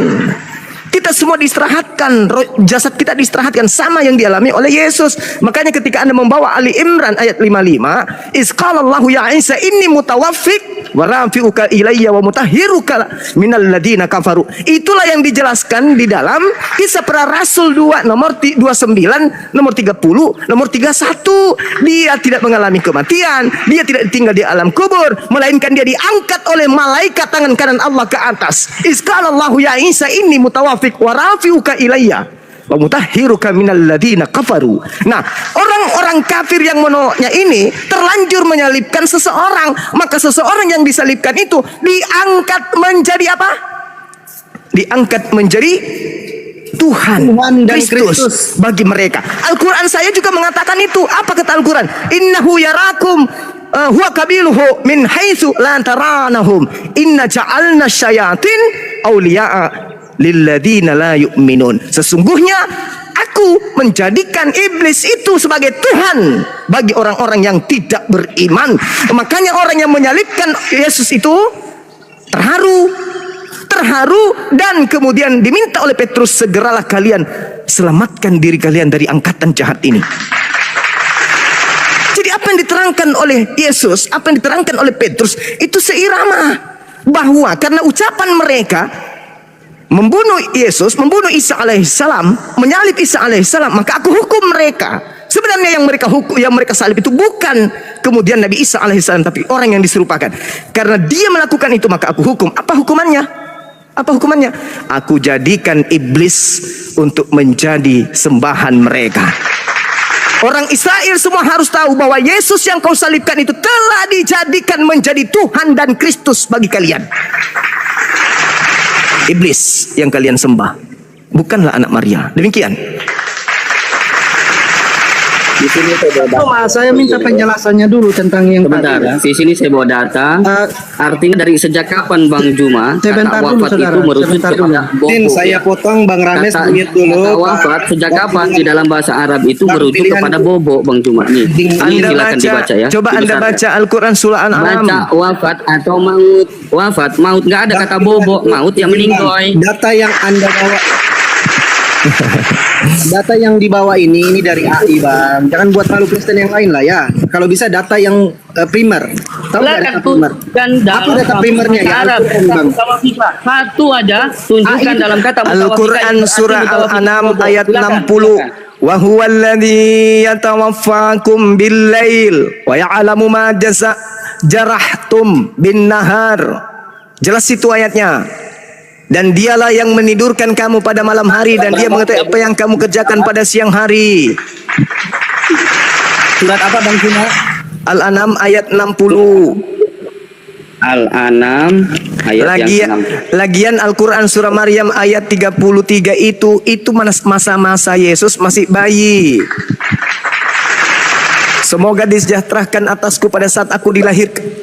Kita semua diistirahatkan, jasad kita diistirahatkan sama yang dialami oleh Yesus. Makanya ketika Anda membawa Ali Imran ayat 55, Isqalallahu ya Isa inni mutawaffik wa rafi'uka ilayya wa mutahhiruka minal ladina kafaru. Itulah yang dijelaskan di dalam Kisah Para Rasul 2 nomor 29, nomor 30, nomor 31. Dia tidak mengalami kematian, dia tidak tinggal di alam kubur, melainkan dia diangkat oleh malaikat tangan kanan Allah ke atas. Isqalallahu ya Isa inni mutawaffik wa rafi'uka ilayya wa mutahhiruka minal ladina kafaru. Nah, orang-orang kafir yang menolaknya ini terlanjur menyalibkan seseorang, maka seseorang yang disalibkan itu diangkat menjadi apa? Diangkat menjadi Tuhan dan Kristus bagi mereka. Al-Quran saya juga mengatakan itu. Apa kata Al-Quran? Innahu yarakum huwa kabiluhu min haitsu la taranahum inna ja'alna syayatin awliya'a lilladina la yu'minun. Sesungguhnya aku menjadikan iblis itu sebagai Tuhan bagi orang-orang yang tidak beriman. Makanya orang yang menyalibkan Yesus itu terharu dan kemudian diminta oleh Petrus, segeralah kalian selamatkan diri kalian dari angkatan jahat ini. Jadi apa yang diterangkan oleh Yesus, apa yang diterangkan oleh Petrus itu seirama, bahwa karena ucapan mereka membunuh Yesus, membunuh Isa alaihissalam, menyalib Isa alaihissalam, maka aku hukum mereka. Sebenarnya yang mereka salib itu bukan kemudian Nabi Isa alaihissalam, tapi orang yang diserupakan. Karena dia melakukan itu, maka aku hukum. Apa hukumannya? Apa hukumannya? Aku jadikan iblis untuk menjadi sembahan mereka. Orang Israel semua harus tahu bahwa Yesus yang kau salibkan itu telah dijadikan menjadi Tuhan dan Kristus bagi kalian. Iblis yang kalian sembah bukanlah anak Maria. Demikian. Di sini saya bawa data. Saya minta penjelasannya dulu tentang yang Sebentar, tadi. di sini saya bawa data. Artinya dari sejak kapan Bang Juma Sebentar kata dulu, wafat saudara. itu merujuk Sebentar dulu. kepada bobo, Saya potong Bang Rames kata, menit dulu. kata wafat sejak kapan di dalam bahasa Arab itu merujuk kepada bobo, Bang Juma. Nih, ini Anda silakan baca, dibaca ya. coba Anda Dibesarkan. baca Al-Quran surah Al-An'am. Baca wafat atau maut. Wafat, maut nggak ada kata bobo, maut yang meninggoy. Data yang Anda bawa, data yang dibawa ini dari AI, Bang. Jangan buat malu Kristen yang lain lah ya. Kalau bisa data yang primer. Tahu nggak data primer? Apa data primernya ya? Bang. Satu aja tunjukkan dalam kata Al-Quran surah Al-An'am ayat 60. Wa huwa alladhi yatawaffakum bil-lail wa ya'lamu ma jarahtum bin-nahar. Jelas itu ayatnya. Dan dialah yang menidurkan kamu pada malam hari dan dia mengetahui apa yang kamu kerjakan pada siang hari. Surat apa Bang Juma? Al-An'am ayat 60. Al-An'am ayat yang 6. Lagian Al-Quran surah Maryam ayat 33 itu masa-masa Yesus masih bayi. Semoga disejahterakan atasku pada saat aku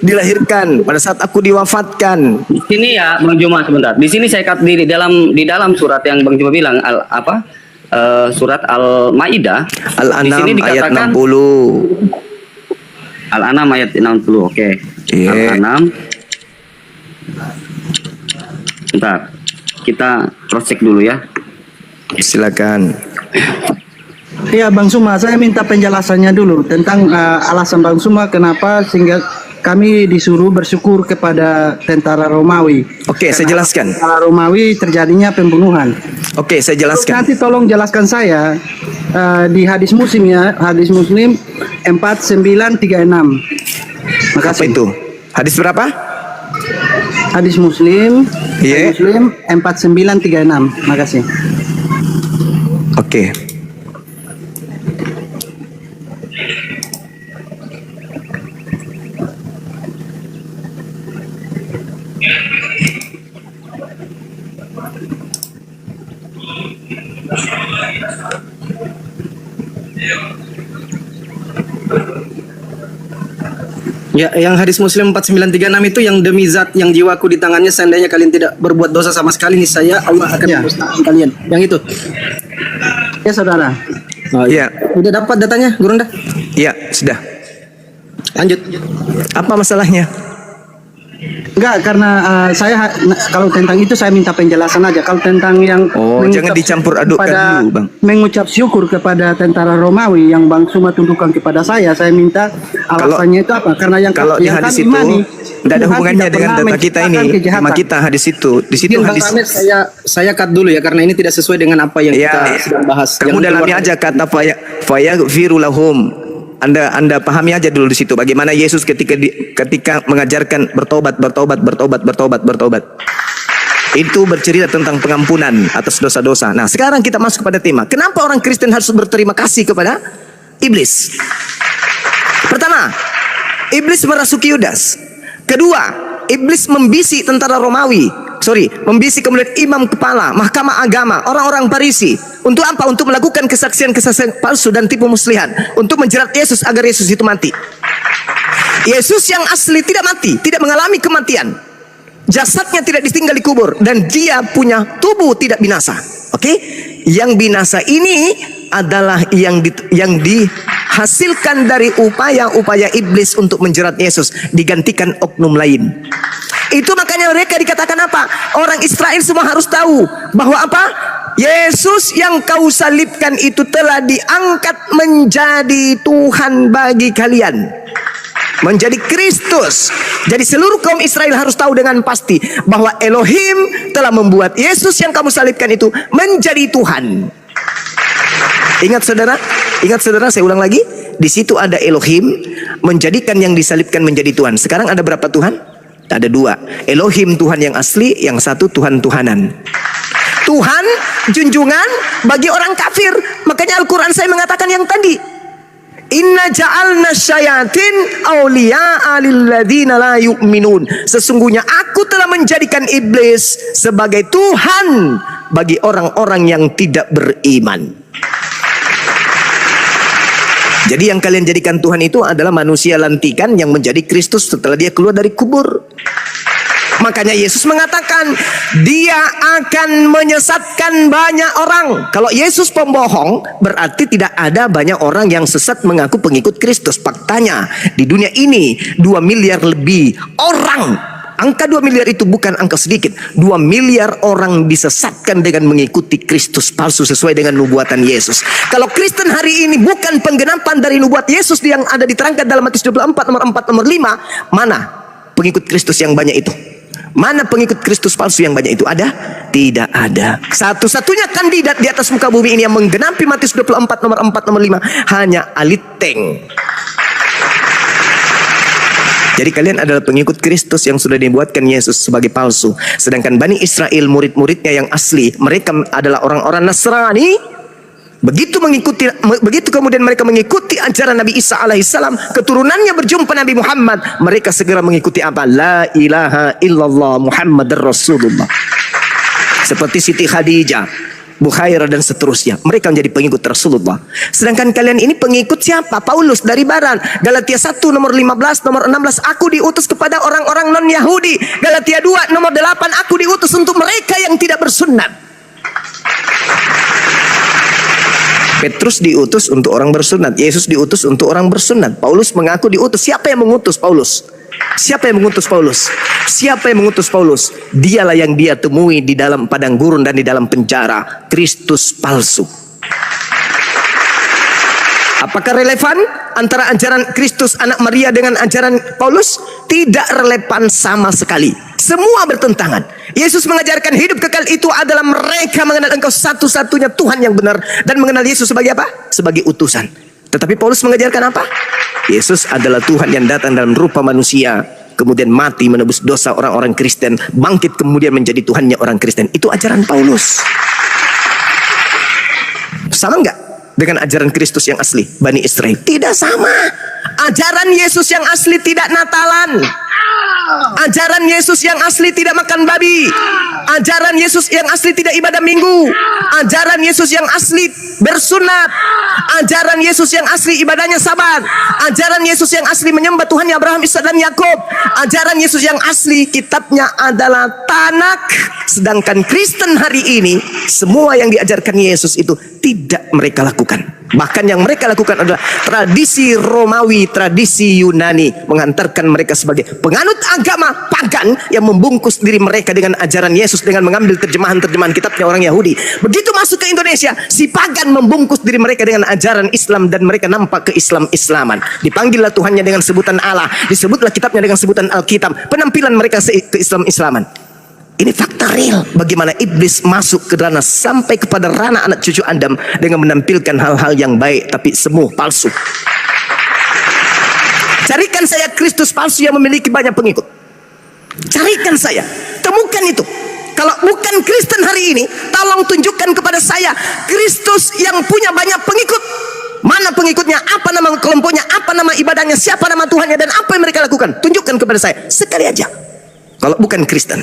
dilahirkan, pada saat aku diwafatkan. Di sini ya Bang Juma sebentar. Di sini saya kat di dalam surat yang Bang Juma bilang surat Al-Maidah. Al-An'am ayat 60. Al-An'am ayat 60. Oke. Iya. Al-An'am. Bentar. Kita cross check dulu ya. Silakan. Ya Bang Suma, saya minta penjelasannya dulu tentang alasan Bang Suma kenapa sehingga kami disuruh bersyukur kepada tentara Romawi. Oke, saya jelaskan. Tentara Romawi terjadinya pembunuhan. Oke, saya jelaskan. Nanti tolong jelaskan saya di hadis Muslim ya, hadis Muslim 4936. Apa Makasih. itu? Hadis berapa? Hadis Muslim, Iya. hadis Muslim 4936. Makasih. Oke. Ya, yang hadis Muslim 4936 itu yang demi zat yang jiwaku di tangannya seandainya kalian tidak berbuat dosa sama sekali nih saya Allah akan Ya. memusnahkan kalian. Yang itu. Ya saudara. Oh, Iya. Udah dapat datanya, Gurunda? Iya, sudah. Lanjut. Apa masalahnya? Enggak, karena kalau tentang itu saya minta penjelasan aja. Kalau tentang yang Jangan dicampur adukkan dulu, Bang. mengucap syukur kepada tentara Romawi yang Bang Suma tundukkan kepada saya minta alasannya itu apa? Karena yang Kalau di yang hadis kami itu imani, tidak ada Tuhan hubungannya tidak dengan pernah data kita ini. menciptakan kejahatan. Tema kita hadis itu. Di situ Mungkin Bang hadis. Rames saya cut dulu ya karena ini tidak sesuai dengan apa yang kita Ya, sedang bahas. kamu Jangan dalami keluar- aja kata fayaghfiru lahum. Anda pahami aja dulu di situ bagaimana Yesus ketika mengajarkan bertobat. Itu bercerita tentang pengampunan atas dosa-dosa. Nah, sekarang kita masuk pada tema. Kenapa orang Kristen harus berterima kasih kepada iblis? Pertama, iblis merasuki Yudas. Kedua, iblis membisi tentara Romawi. Membisi kemudian imam kepala, mahkamah agama, orang-orang Farisi. Untuk apa? Untuk melakukan kesaksian-kesaksian palsu dan tipu muslihat. Untuk menjerat Yesus agar Yesus itu mati. Yesus yang asli tidak mati, tidak mengalami kematian. Jasadnya tidak ditinggal di kubur. Dan dia punya tubuh tidak binasa. Oke? Yang binasa ini adalah yang dihasilkan dari upaya-upaya iblis untuk menjerat Yesus. Digantikan oknum lain. Itu makanya mereka dikatakan apa? Orang Israel semua harus tahu bahwa apa? Yesus yang kau salibkan itu telah diangkat menjadi Tuhan bagi kalian. Menjadi Kristus. Jadi seluruh kaum Israel harus tahu dengan pasti bahwa Elohim telah membuat Yesus yang kamu salibkan itu menjadi Tuhan. Ingat saudara, saya ulang lagi. Di situ ada Elohim menjadikan yang disalibkan menjadi Tuhan. Sekarang ada berapa Tuhan? Ada dua. Elohim Tuhan yang asli, yang satu Tuhan Tuhanan. Tuhan junjungan bagi orang kafir. Makanya Al-Quran saya mengatakan yang tadi. Inna ja'alna syayatin awliya'a lilladzina la yu'minun. Sesungguhnya aku telah menjadikan iblis sebagai Tuhan bagi orang-orang yang tidak beriman. Jadi yang kalian jadikan Tuhan itu adalah manusia lantikan yang menjadi Kristus setelah dia keluar dari kubur. Makanya Yesus mengatakan dia akan menyesatkan banyak orang. Kalau Yesus pembohong, berarti tidak ada banyak orang yang sesat mengaku pengikut Kristus. Faktanya di dunia ini 2 miliar lebih orang. Angka 2 miliar itu bukan angka sedikit. 2 miliar orang disesatkan dengan mengikuti Kristus palsu sesuai dengan nubuatan Yesus. Kalau Kristen hari ini bukan penggenapan dari nubuat Yesus yang ada diterangkan dalam Matius 24 nomor 4 nomor 5, mana pengikut Kristus yang banyak itu? Mana pengikut Kristus palsu yang banyak itu? Ada? Tidak ada. Satu-satunya kandidat di atas muka bumi ini yang menggenapi Matius 24 nomor 4 nomor 5 hanya Aliteng. Jadi kalian adalah pengikut Kristus yang sudah dibuatkan Yesus sebagai palsu. Sedangkan Bani Israel, murid-muridnya yang asli, mereka adalah orang-orang Nasrani. Begitu kemudian mereka mengikuti ajaran Nabi Isa alaihissalam, keturunannya berjumpa Nabi Muhammad, mereka segera mengikuti apa? La ilaha illallah Muhammadar Rasulullah. Seperti Siti Khadijah, Bukhairah dan seterusnya. Mereka menjadi pengikut Rasulullah. Sedangkan kalian ini pengikut siapa? Paulus dari barat. Galatia 1 nomor 15 nomor 16, aku diutus kepada orang-orang non-Yahudi. Galatia 2 nomor 8, aku diutus untuk mereka yang tidak bersunat. Petrus diutus untuk orang bersunat, Yesus diutus untuk orang bersunat. Paulus mengaku diutus. Siapa yang mengutus Paulus? Siapa yang mengutus Paulus? Siapa yang mengutus Paulus? Dialah yang dia temui di dalam padang gurun dan di dalam penjara, Kristus palsu. Apakah relevan antara ajaran Kristus anak Maria dengan ajaran Paulus? Tidak relevan sama sekali. Semua bertentangan. Yesus mengajarkan hidup kekal itu adalah mereka mengenal Engkau satu-satunya Tuhan yang benar dan mengenal Yesus sebagai apa? Sebagai utusan. Tetapi Paulus mengajarkan apa? Yesus adalah Tuhan yang datang dalam rupa manusia, kemudian mati menebus dosa orang-orang Kristen, bangkit kemudian menjadi Tuhannya orang Kristen. Itu ajaran Paulus. Sama enggak dengan ajaran Kristus yang asli Bani Israel? Tidak sama. Ajaran Yesus yang asli tidak Natalan. Ajaran Yesus yang asli tidak makan babi. Ajaran Yesus yang asli tidak ibadah minggu. Ajaran Yesus yang asli bersunat. Ajaran Yesus yang asli ibadahnya sabat. Ajaran Yesus yang asli menyembah Tuhannya Abraham, Ishak dan Yakub. Ajaran Yesus yang asli kitabnya adalah Tanak. Sedangkan Kristen hari ini, semua yang diajarkan Yesus itu tidak mereka lakukan. Bahkan yang mereka lakukan adalah tradisi Romawi, tradisi Yunani, menghantarkan mereka sebagai penganut agama pagan yang membungkus diri mereka dengan ajaran Yesus dengan mengambil terjemahan-terjemahan kitabnya orang Yahudi. Begitu masuk ke Indonesia, si pagan membungkus diri mereka dengan ajaran Islam dan mereka nampak ke Islam-Islaman. Dipanggillah Tuhannya dengan sebutan Allah, disebutlah kitabnya dengan sebutan Alkitab. Penampilan mereka ke Islam-Islaman. Ini fakta real bagaimana iblis masuk ke ranah sampai kepada ranah anak cucu Adam dengan menampilkan hal-hal yang baik tapi semu palsu. Carikan saya Kristus palsu yang memiliki banyak pengikut. Carikan saya, temukan itu. Kalau bukan Kristen hari ini, tolong tunjukkan kepada saya Kristus yang punya banyak pengikut. Mana pengikutnya, apa nama kelompoknya, apa nama ibadahnya, siapa nama Tuhannya, dan apa yang mereka lakukan. Tunjukkan kepada saya, sekali aja. Kalau bukan Kristen,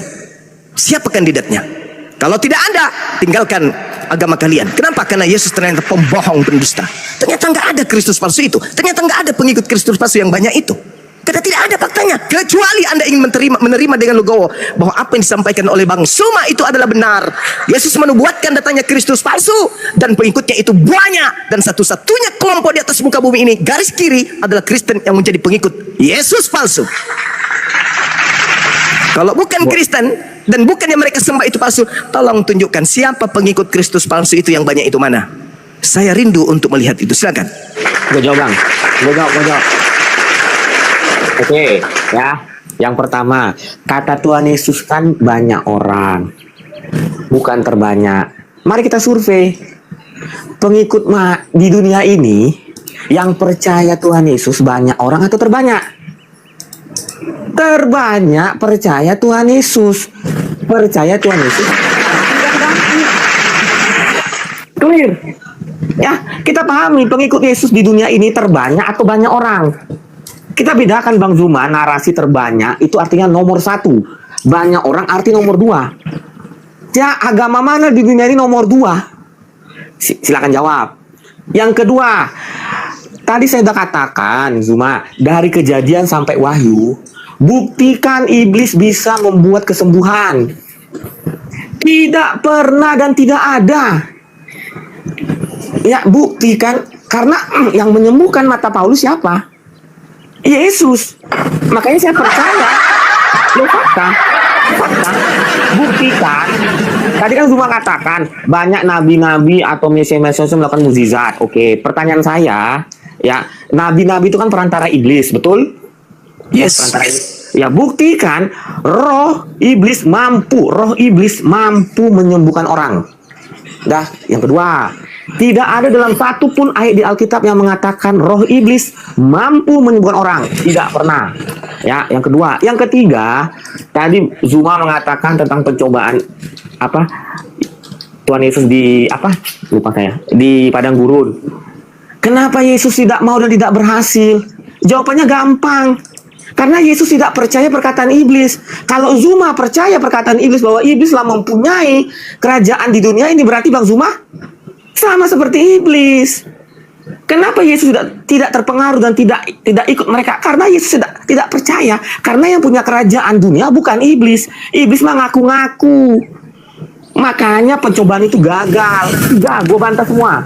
siapa kandidatnya? Kalau tidak ada, tinggalkan agama kalian. Kenapa? Karena Yesus ternyata pembohong, pendusta. Ternyata nggak ada Kristus palsu itu. Ternyata nggak ada pengikut Kristus palsu yang banyak itu. Karena tidak ada faktanya. Kecuali Anda ingin menerima dengan legowo bahwa apa yang disampaikan oleh Bang Suma itu adalah benar. Yesus menubuatkan datangnya Kristus palsu dan pengikutnya itu banyak. Dan satu-satunya kelompok di atas muka bumi ini, garis kiri, adalah Kristen yang menjadi pengikut Yesus palsu. Kalau bukan Kristen dan bukan yang mereka sembah itu palsu, tolong tunjukkan siapa pengikut Kristus palsu itu yang banyak itu mana. Saya rindu untuk melihat itu. Silakan. Gue jawab Bang. Gue jawab. Oke, ya. Yang pertama, kata Tuhan Yesus kan banyak orang, bukan terbanyak. Mari kita survei pengikut di dunia ini yang percaya Tuhan Yesus banyak orang atau terbanyak? Terbanyak percaya Tuhan Yesus. Percaya Tuhan Yesus. Clear. Ya, kita pahami pengikut Yesus di dunia ini terbanyak atau banyak orang. Kita bedakan Bang Zuma, narasi terbanyak itu artinya nomor 1. Banyak orang arti nomor 2. Ya, agama mana di dunia ini nomor 2? Silakan jawab. Yang kedua, tadi saya sudah katakan Zuma, dari Kejadian sampai Wahyu, buktikan iblis bisa membuat kesembuhan. Tidak pernah dan tidak ada. Ya, buktikan. Karena yang menyembuhkan mata Paulus siapa? Yesus. Makanya saya percaya. Ya, fakta. Buktikan. Tadi kan Zuma katakan banyak nabi-nabi atau mesias-mesias melakukan mukjizat. Oke, pertanyaan saya, ya, nabi-nabi itu kan perantara iblis, betul? Yes. Perantara Ya buktikan roh iblis mampu menyembuhkan orang. Dah, yang kedua, tidak ada dalam satu pun ayat di Alkitab yang mengatakan roh iblis mampu menyembuhkan orang. Tidak pernah. Ya, yang kedua. Yang ketiga, tadi Zuma mengatakan tentang pencobaan apa? Tuhan Yesus di apa? Lupa saya. Di padang gurun. Kenapa Yesus tidak mau dan tidak berhasil? Jawabannya gampang. Karena Yesus tidak percaya perkataan iblis. Kalau Zuma percaya perkataan iblis bahwa iblislah mempunyai kerajaan di dunia ini, berarti Bang Zuma sama seperti iblis. Kenapa Yesus tidak terpengaruh dan tidak ikut mereka? Karena Yesus tidak percaya. Karena yang punya kerajaan dunia bukan iblis. Iblis mah ngaku-ngaku. Makanya pencobaan itu gagal. Gue bantah semua.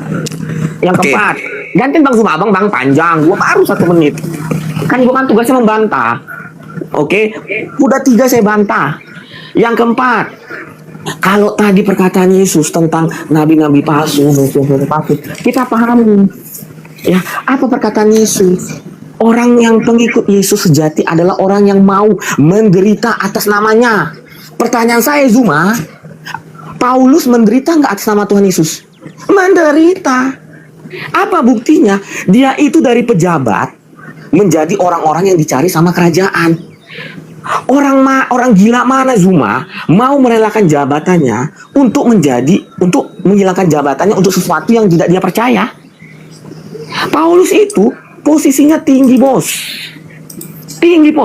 Yang keempat, gantiin Bang Zuma, Bang panjang. Gue baru 1 menit. Kan gue kan tugasnya membantah. Oke, udah 3 saya bantah. Yang keempat, kalau tadi perkataan Yesus tentang nabi-nabi palsu, kita pahami. Ya, apa perkataan Yesus? Orang yang pengikut Yesus sejati adalah orang yang mau menderita atas namanya. Pertanyaan saya, Zuma, Paulus menderita nggak atas nama Tuhan Yesus? Menderita. Apa buktinya? Dia itu dari pejabat menjadi orang-orang yang dicari sama kerajaan. Orang gila mana Zuma mau merelakan jabatannya untuk menghilangkan jabatannya untuk sesuatu yang tidak dia percaya. Paulus itu posisinya tinggi bos,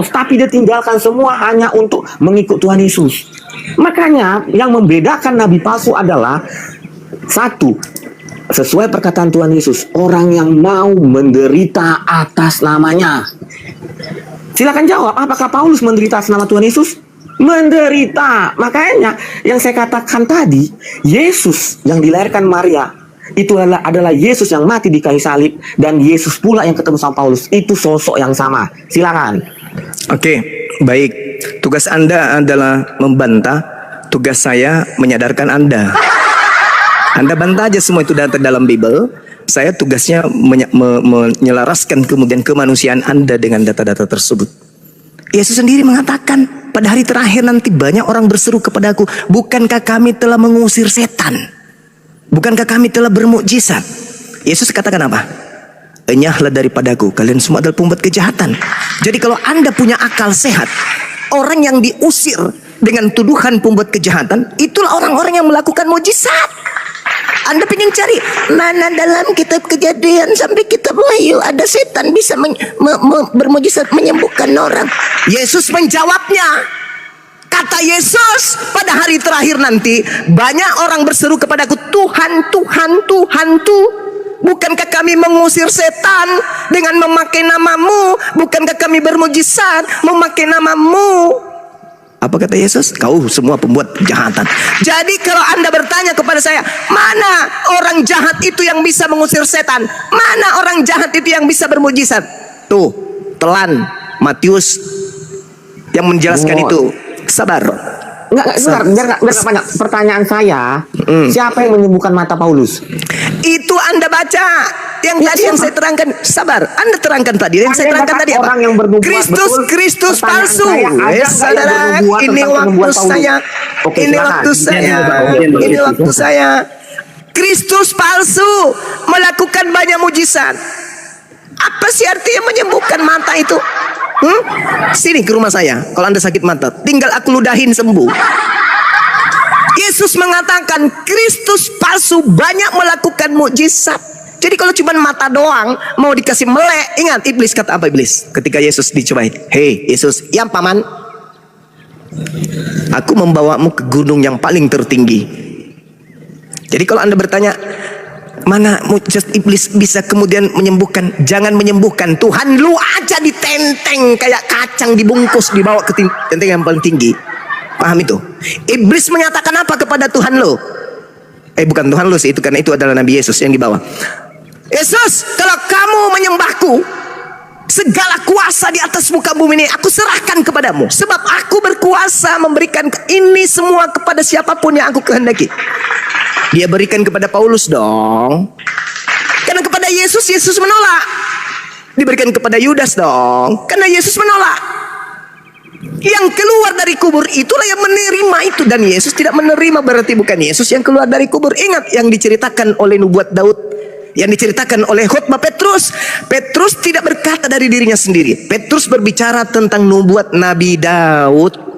tapi dia tinggalkan semua hanya untuk mengikut Tuhan Yesus. Makanya yang membedakan nabi palsu adalah satu, sesuai perkataan Tuhan Yesus, orang yang mau menderita atas namanya. Silakan jawab, apakah Paulus menderita atas nama Tuhan Yesus? Menderita. Makanya yang saya katakan tadi, Yesus yang dilahirkan Maria, itu adalah Yesus yang mati di kayu salib, dan Yesus pula yang ketemu sama Paulus. Itu sosok yang sama. Silakan. Oke, baik. Tugas Anda adalah membantah, tugas saya menyadarkan Anda. Anda bantah aja semua itu data dalam Bible. Saya tugasnya menyelaraskan kemudian kemanusiaan Anda dengan data-data tersebut. Yesus sendiri mengatakan, pada hari terakhir nanti banyak orang berseru kepadaku, bukankah kami telah mengusir setan? Bukankah kami telah bermukjizat? Yesus katakan apa? Enyahlah daripadaku, kalian semua adalah pembuat kejahatan. Jadi kalau Anda punya akal sehat, orang yang diusir dengan tuduhan pembuat kejahatan, itulah orang-orang yang melakukan mukjizat. Anda ingin cari mana dalam kitab Kejadian sampai kitab Wahyu ada setan bisa bermujizat menyembuhkan orang? Yesus menjawabnya. Kata Yesus, pada hari terakhir nanti banyak orang berseru kepadaku, Tuhan, Tuhan, Tuhan, bukankah kami mengusir setan dengan memakai namamu? Bukankah kami bermujizat memakai namamu? Apa kata Yesus? Kau semua pembuat kejahatan. Jadi kalau Anda bertanya kepada saya, mana orang jahat itu yang bisa mengusir setan? Mana orang jahat itu yang bisa bermujizat? Tuh, telan Matius yang menjelaskan itu. Sabar. Enggak banyak. Pertanyaan saya, siapa yang menyembuhkan mata Paulus? Itu Anda baca. Yang tadi yang saya terangkan. Sabar, Anda terangkan tadi. Yang saya terangkan tadi apa? Orang yang bernubuat Kristus palsu. Saudara, ini waktu saya. Ini waktu saya. Ini waktu saya. Kristus palsu melakukan banyak mujizat. Apa sih artinya menyembuhkan mata itu? Sini ke rumah saya. Kalau Anda sakit mata, tinggal aku ludahin sembuh. Yesus mengatakan Kristus palsu banyak melakukan mukjizat. Jadi kalau cuma mata doang mau dikasih melek, ingat iblis kata apa iblis? Ketika Yesus dicobain, hei Yesus, ya paman, aku membawamu ke gunung yang paling tertinggi. Jadi kalau Anda bertanya, mana mujizat iblis bisa kemudian menyembuhkan? Jangan menyembuhkan, Tuhan lu aja ditenteng kayak kacang dibungkus dibawa ke tenteng yang paling tinggi. Paham itu? Iblis menyatakan apa kepada Tuhan lu? Bukan Tuhan lu sih, itu karena itu adalah Nabi Yesus yang dibawa. Yesus, kalau kamu menyembahku, segala kuasa di atas muka bumi ini aku serahkan kepadamu, sebab aku berkuasa memberikan ini semua kepada siapapun yang aku kehendaki. Dia berikan kepada Paulus dong. Karena kepada Yesus menolak. Diberikan kepada Yudas dong. Karena Yesus menolak. Yang keluar dari kubur itulah yang menerima itu, dan Yesus tidak menerima berarti bukan Yesus yang keluar dari kubur. Ingat yang diceritakan oleh nubuat Daud, yang diceritakan oleh khotbah Petrus. Petrus tidak berkata dari dirinya sendiri. Petrus berbicara tentang nubuat Nabi Daud.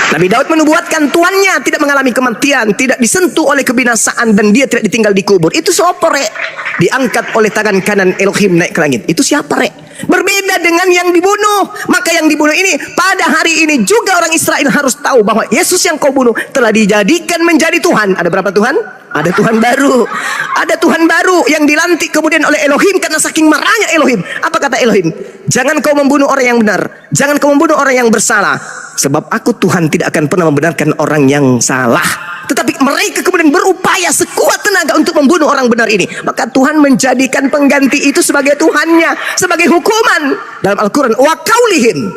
Nabi Daud menubuatkan tuannya tidak mengalami kematian, tidak disentuh oleh kebinasaan, dan dia tidak ditinggal di kubur. Itu siapa, Rek? Diangkat oleh tangan kanan Elohim naik ke langit. Itu siapa, Rek? Berbeda dengan yang dibunuh. Maka yang dibunuh ini pada hari ini juga orang Israel harus tahu bahwa Yesus yang kau bunuh telah dijadikan menjadi Tuhan. Ada berapa Tuhan? Ada Tuhan baru. Ada Tuhan baru yang dilantik kemudian oleh Elohim karena saking marahnya Elohim. Apa kata Elohim? Jangan kau membunuh orang yang benar. Jangan kau membunuh orang yang bersalah. Sebab aku Tuhan tidak akan pernah membenarkan orang yang salah. Tetapi mereka kemudian berupaya sekuat tenaga untuk membunuh orang benar ini. Maka Tuhan menjadikan pengganti itu sebagai Tuhannya, sebagai hukuman. Dalam Al-Quran, wa qaulihim,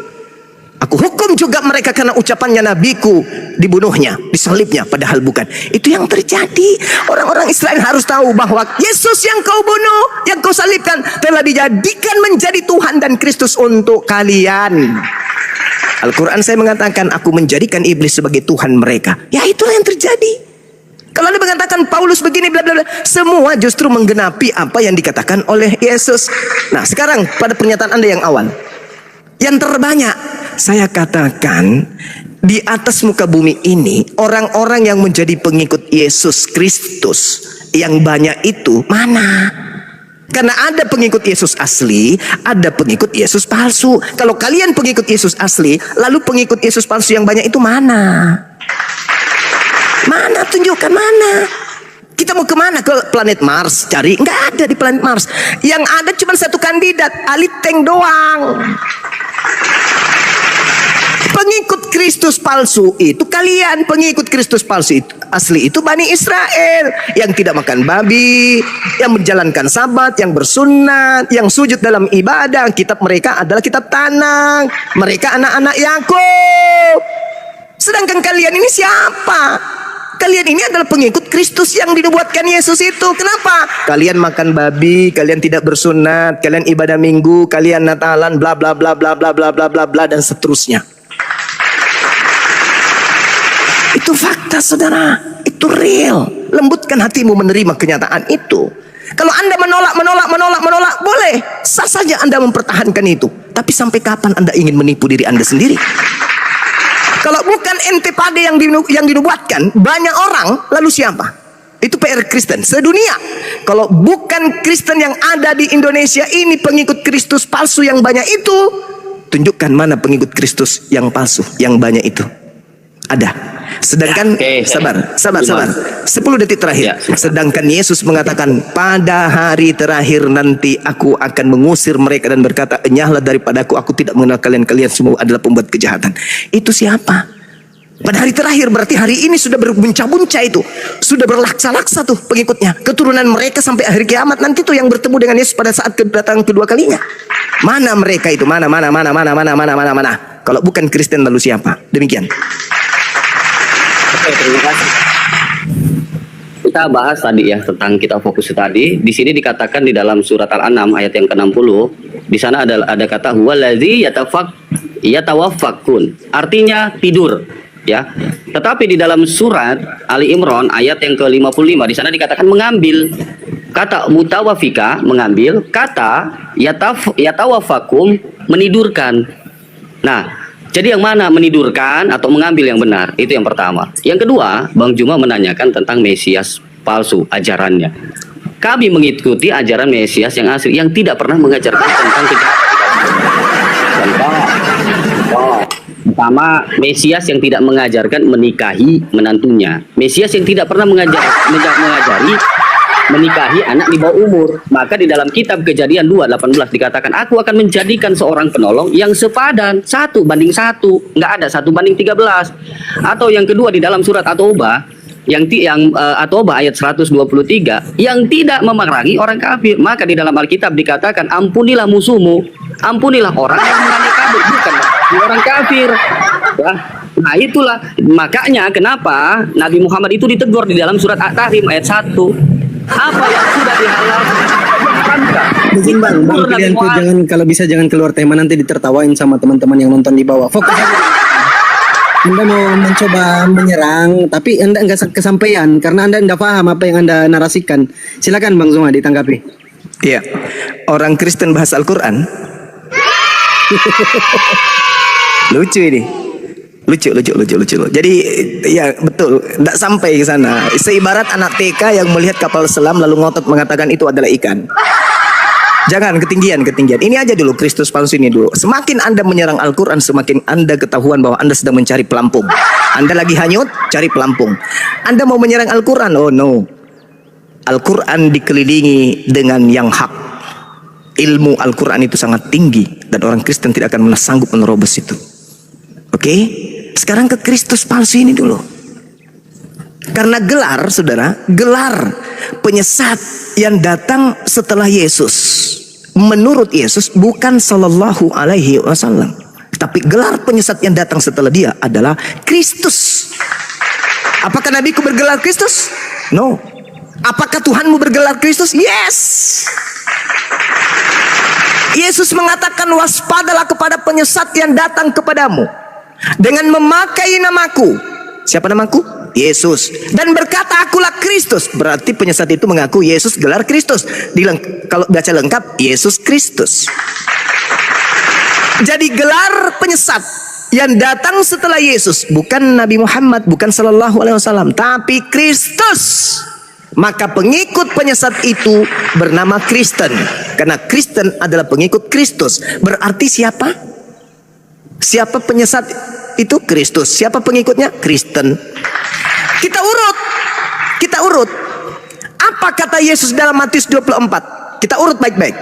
aku hukum juga mereka karena ucapannya nabiku dibunuhnya, disalibnya, padahal bukan. Itu yang terjadi. Orang-orang Israel harus tahu bahwa Yesus yang kau bunuh, yang kau salibkan, telah dijadikan menjadi Tuhan dan Kristus untuk kalian. Al-Quran saya mengatakan aku menjadikan iblis sebagai Tuhan mereka. Ya itulah yang terjadi. Kalau Anda mengatakan Paulus begini bla bla bla, semua justru menggenapi apa yang dikatakan oleh Yesus. Nah sekarang pada pernyataan Anda yang awal, yang terbanyak saya katakan di atas muka bumi ini, orang-orang yang menjadi pengikut Yesus Kristus yang banyak itu mana? Karena ada pengikut Yesus asli, ada pengikut Yesus palsu. Kalau kalian pengikut Yesus asli, lalu pengikut Yesus palsu yang banyak itu mana? Mana? Tunjukkan mana? Kita mau kemana? Ke planet Mars cari? Nggak ada di planet Mars. Yang ada cuma satu kandidat, Ali Teng doang. Pengikut Kristus palsu itu kalian, pengikut Kristus palsu itu asli itu Bani Israel yang tidak makan babi, yang menjalankan sabat, yang bersunat, yang sujud dalam ibadah. Kitab mereka adalah kitab Tanakh. Mereka anak-anak Yakub. Sedangkan kalian ini siapa? Kalian ini adalah pengikut Kristus yang dinubuatkan Yesus itu. Kenapa? Kalian makan babi, kalian tidak bersunat, kalian ibadah minggu, kalian Natalan, bla bla bla bla bla bla bla bla bla dan seterusnya. Itu fakta saudara, itu real. Lembutkan hatimu menerima kenyataan itu. Kalau Anda menolak, boleh. Sah saja Anda mempertahankan itu. Tapi sampai kapan Anda ingin menipu diri Anda sendiri? Kalau bukan ente pada yang dinubuatkan, banyak orang, lalu siapa? Itu PR Kristen sedunia. Kalau bukan Kristen yang ada di Indonesia ini, pengikut Kristus palsu yang banyak itu, tunjukkan mana pengikut Kristus yang palsu yang banyak itu. Ada. Sedangkan sabar. 10 detik terakhir. Sedangkan Yesus mengatakan pada hari terakhir nanti aku akan mengusir mereka dan berkata, enyahlah daripadaku, aku tidak mengenal kalian, kalian semua adalah pembuat kejahatan. Itu siapa? Pada hari terakhir berarti hari ini sudah berbunca-bunca itu, sudah berlaksa-laksa tuh pengikutnya, keturunan mereka sampai akhir kiamat nanti tuh yang bertemu dengan Yesus pada saat kedatangan kedua kalinya. Mana mereka itu? Mana? Kalau bukan Kristen lalu siapa? Demikian. Oke, terima kasih. Kita bahas tadi ya tentang kita fokus tadi. Di sini dikatakan di dalam surat Al-An'am ayat yang ke-60, di sana ada kata huwallazi yatawaffakun. Artinya tidur, ya. Tetapi di dalam surat Ali Imran ayat yang ke-55 di sana dikatakan mengambil. Kata mutawafika mengambil, kata yatawaffakum menidurkan. Nah, jadi yang mana menidurkan atau mengambil yang benar? Itu yang pertama. Yang kedua, Bang Juma menanyakan tentang Mesias palsu, ajarannya. Kami mengikuti ajaran Mesias yang asli, yang tidak pernah mengajarkan tentang kejahatan. Contoh, pertama, Mesias yang tidak mengajarkan menikahi menantunya. Mesias yang tidak pernah mengajari menikahi anak di bawah umur. Maka di dalam kitab Kejadian 2:18 dikatakan, aku akan menjadikan seorang penolong yang sepadan 1:1, nggak ada 1:13. Atau yang kedua di dalam surat At-Taubah At-Taubah ayat 123, yang tidak memerangi orang kafir. Maka di dalam Alkitab dikatakan, ampunilah musuhmu, ampunilah orang yang mengambil kabur, bukan orang kafir. Ya. Nah itulah makanya kenapa Nabi Muhammad itu ditegur di dalam surat At-Tahrim ayat 1. Apa yang sudah dihalalkan Mungkin bang pilihan tuh jangan, kalau bisa jangan keluar tema, nanti ditertawain sama teman-teman yang nonton di bawah. Fokus aja. Anda mau mencoba menyerang, tapi Anda enggak kesampaian karena Anda enggak paham apa yang Anda narasikan. Silakan Bang Zuma ditanggapi. Iya, orang Kristen bahas Al-Quran. Lucu ini. Lucu. Jadi ya betul, tidak sampai ke sana. Seibarat anak TK yang melihat kapal selam lalu ngotot mengatakan itu adalah ikan. Jangan ketinggian. Ini aja dulu Kristus palsu ini dulu. Semakin Anda menyerang Al-Quran, semakin Anda ketahuan bahwa Anda sedang mencari pelampung. Anda lagi hanyut, cari pelampung. Anda mau menyerang Al-Quran? Oh no. Al-Quran dikelilingi dengan yang hak. Ilmu Al-Quran itu sangat tinggi dan orang Kristen tidak akan sanggup menerobos itu. Oke? Sekarang ke Kristus palsu ini dulu. Karena gelar, saudara, gelar penyesat yang datang setelah Yesus, menurut Yesus bukan sallallahu alaihi wasallam, tapi gelar penyesat yang datang setelah dia adalah Kristus. Apakah nabiku bergelar Kristus? No. Apakah Tuhanmu bergelar Kristus? Yes. Yesus mengatakan, waspadalah kepada penyesat yang datang kepadamu dengan memakai namaku. Siapa namaku? Yesus. Dan berkata, akulah Kristus. Berarti penyesat itu mengaku Yesus gelar Kristus. Kalau baca lengkap, Yesus Kristus. Jadi gelar penyesat yang datang setelah Yesus bukan Nabi Muhammad, bukan sallallahu alaihi wasallam, tapi Kristus. Maka pengikut penyesat itu bernama Kristen, karena Kristen adalah pengikut Kristus. Berarti siapa? Siapa penyesat itu? Kristus. Siapa pengikutnya? Kristen. Kita urut. Apa kata Yesus dalam Matius 24? Kita urut baik-baik.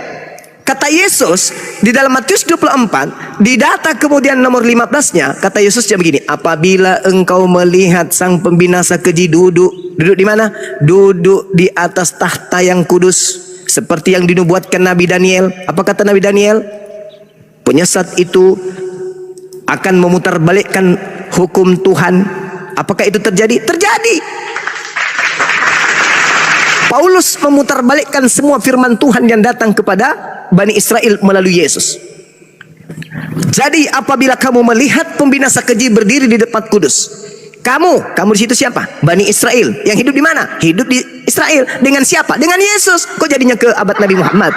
Kata Yesus di dalam Matius 24, di data kemudian nomor 15-nya, kata Yesusnya begini, apabila engkau melihat sang pembinasa keji duduk di mana? Duduk di atas tahta yang kudus, seperti yang dinubuatkan Nabi Daniel. Apa kata Nabi Daniel? Penyesat itu akan memutarbalikkan hukum Tuhan. Apakah itu terjadi? Terjadi. Paulus memutarbalikkan semua firman Tuhan yang datang kepada Bani Israel melalui Yesus. Jadi apabila kamu melihat pembinasa keji berdiri di depan kudus, kamu di situ siapa? Bani Israel. Yang hidup di mana? Hidup di Israel. Dengan siapa? Dengan Yesus. Kok jadinya ke abad Nabi Muhammad?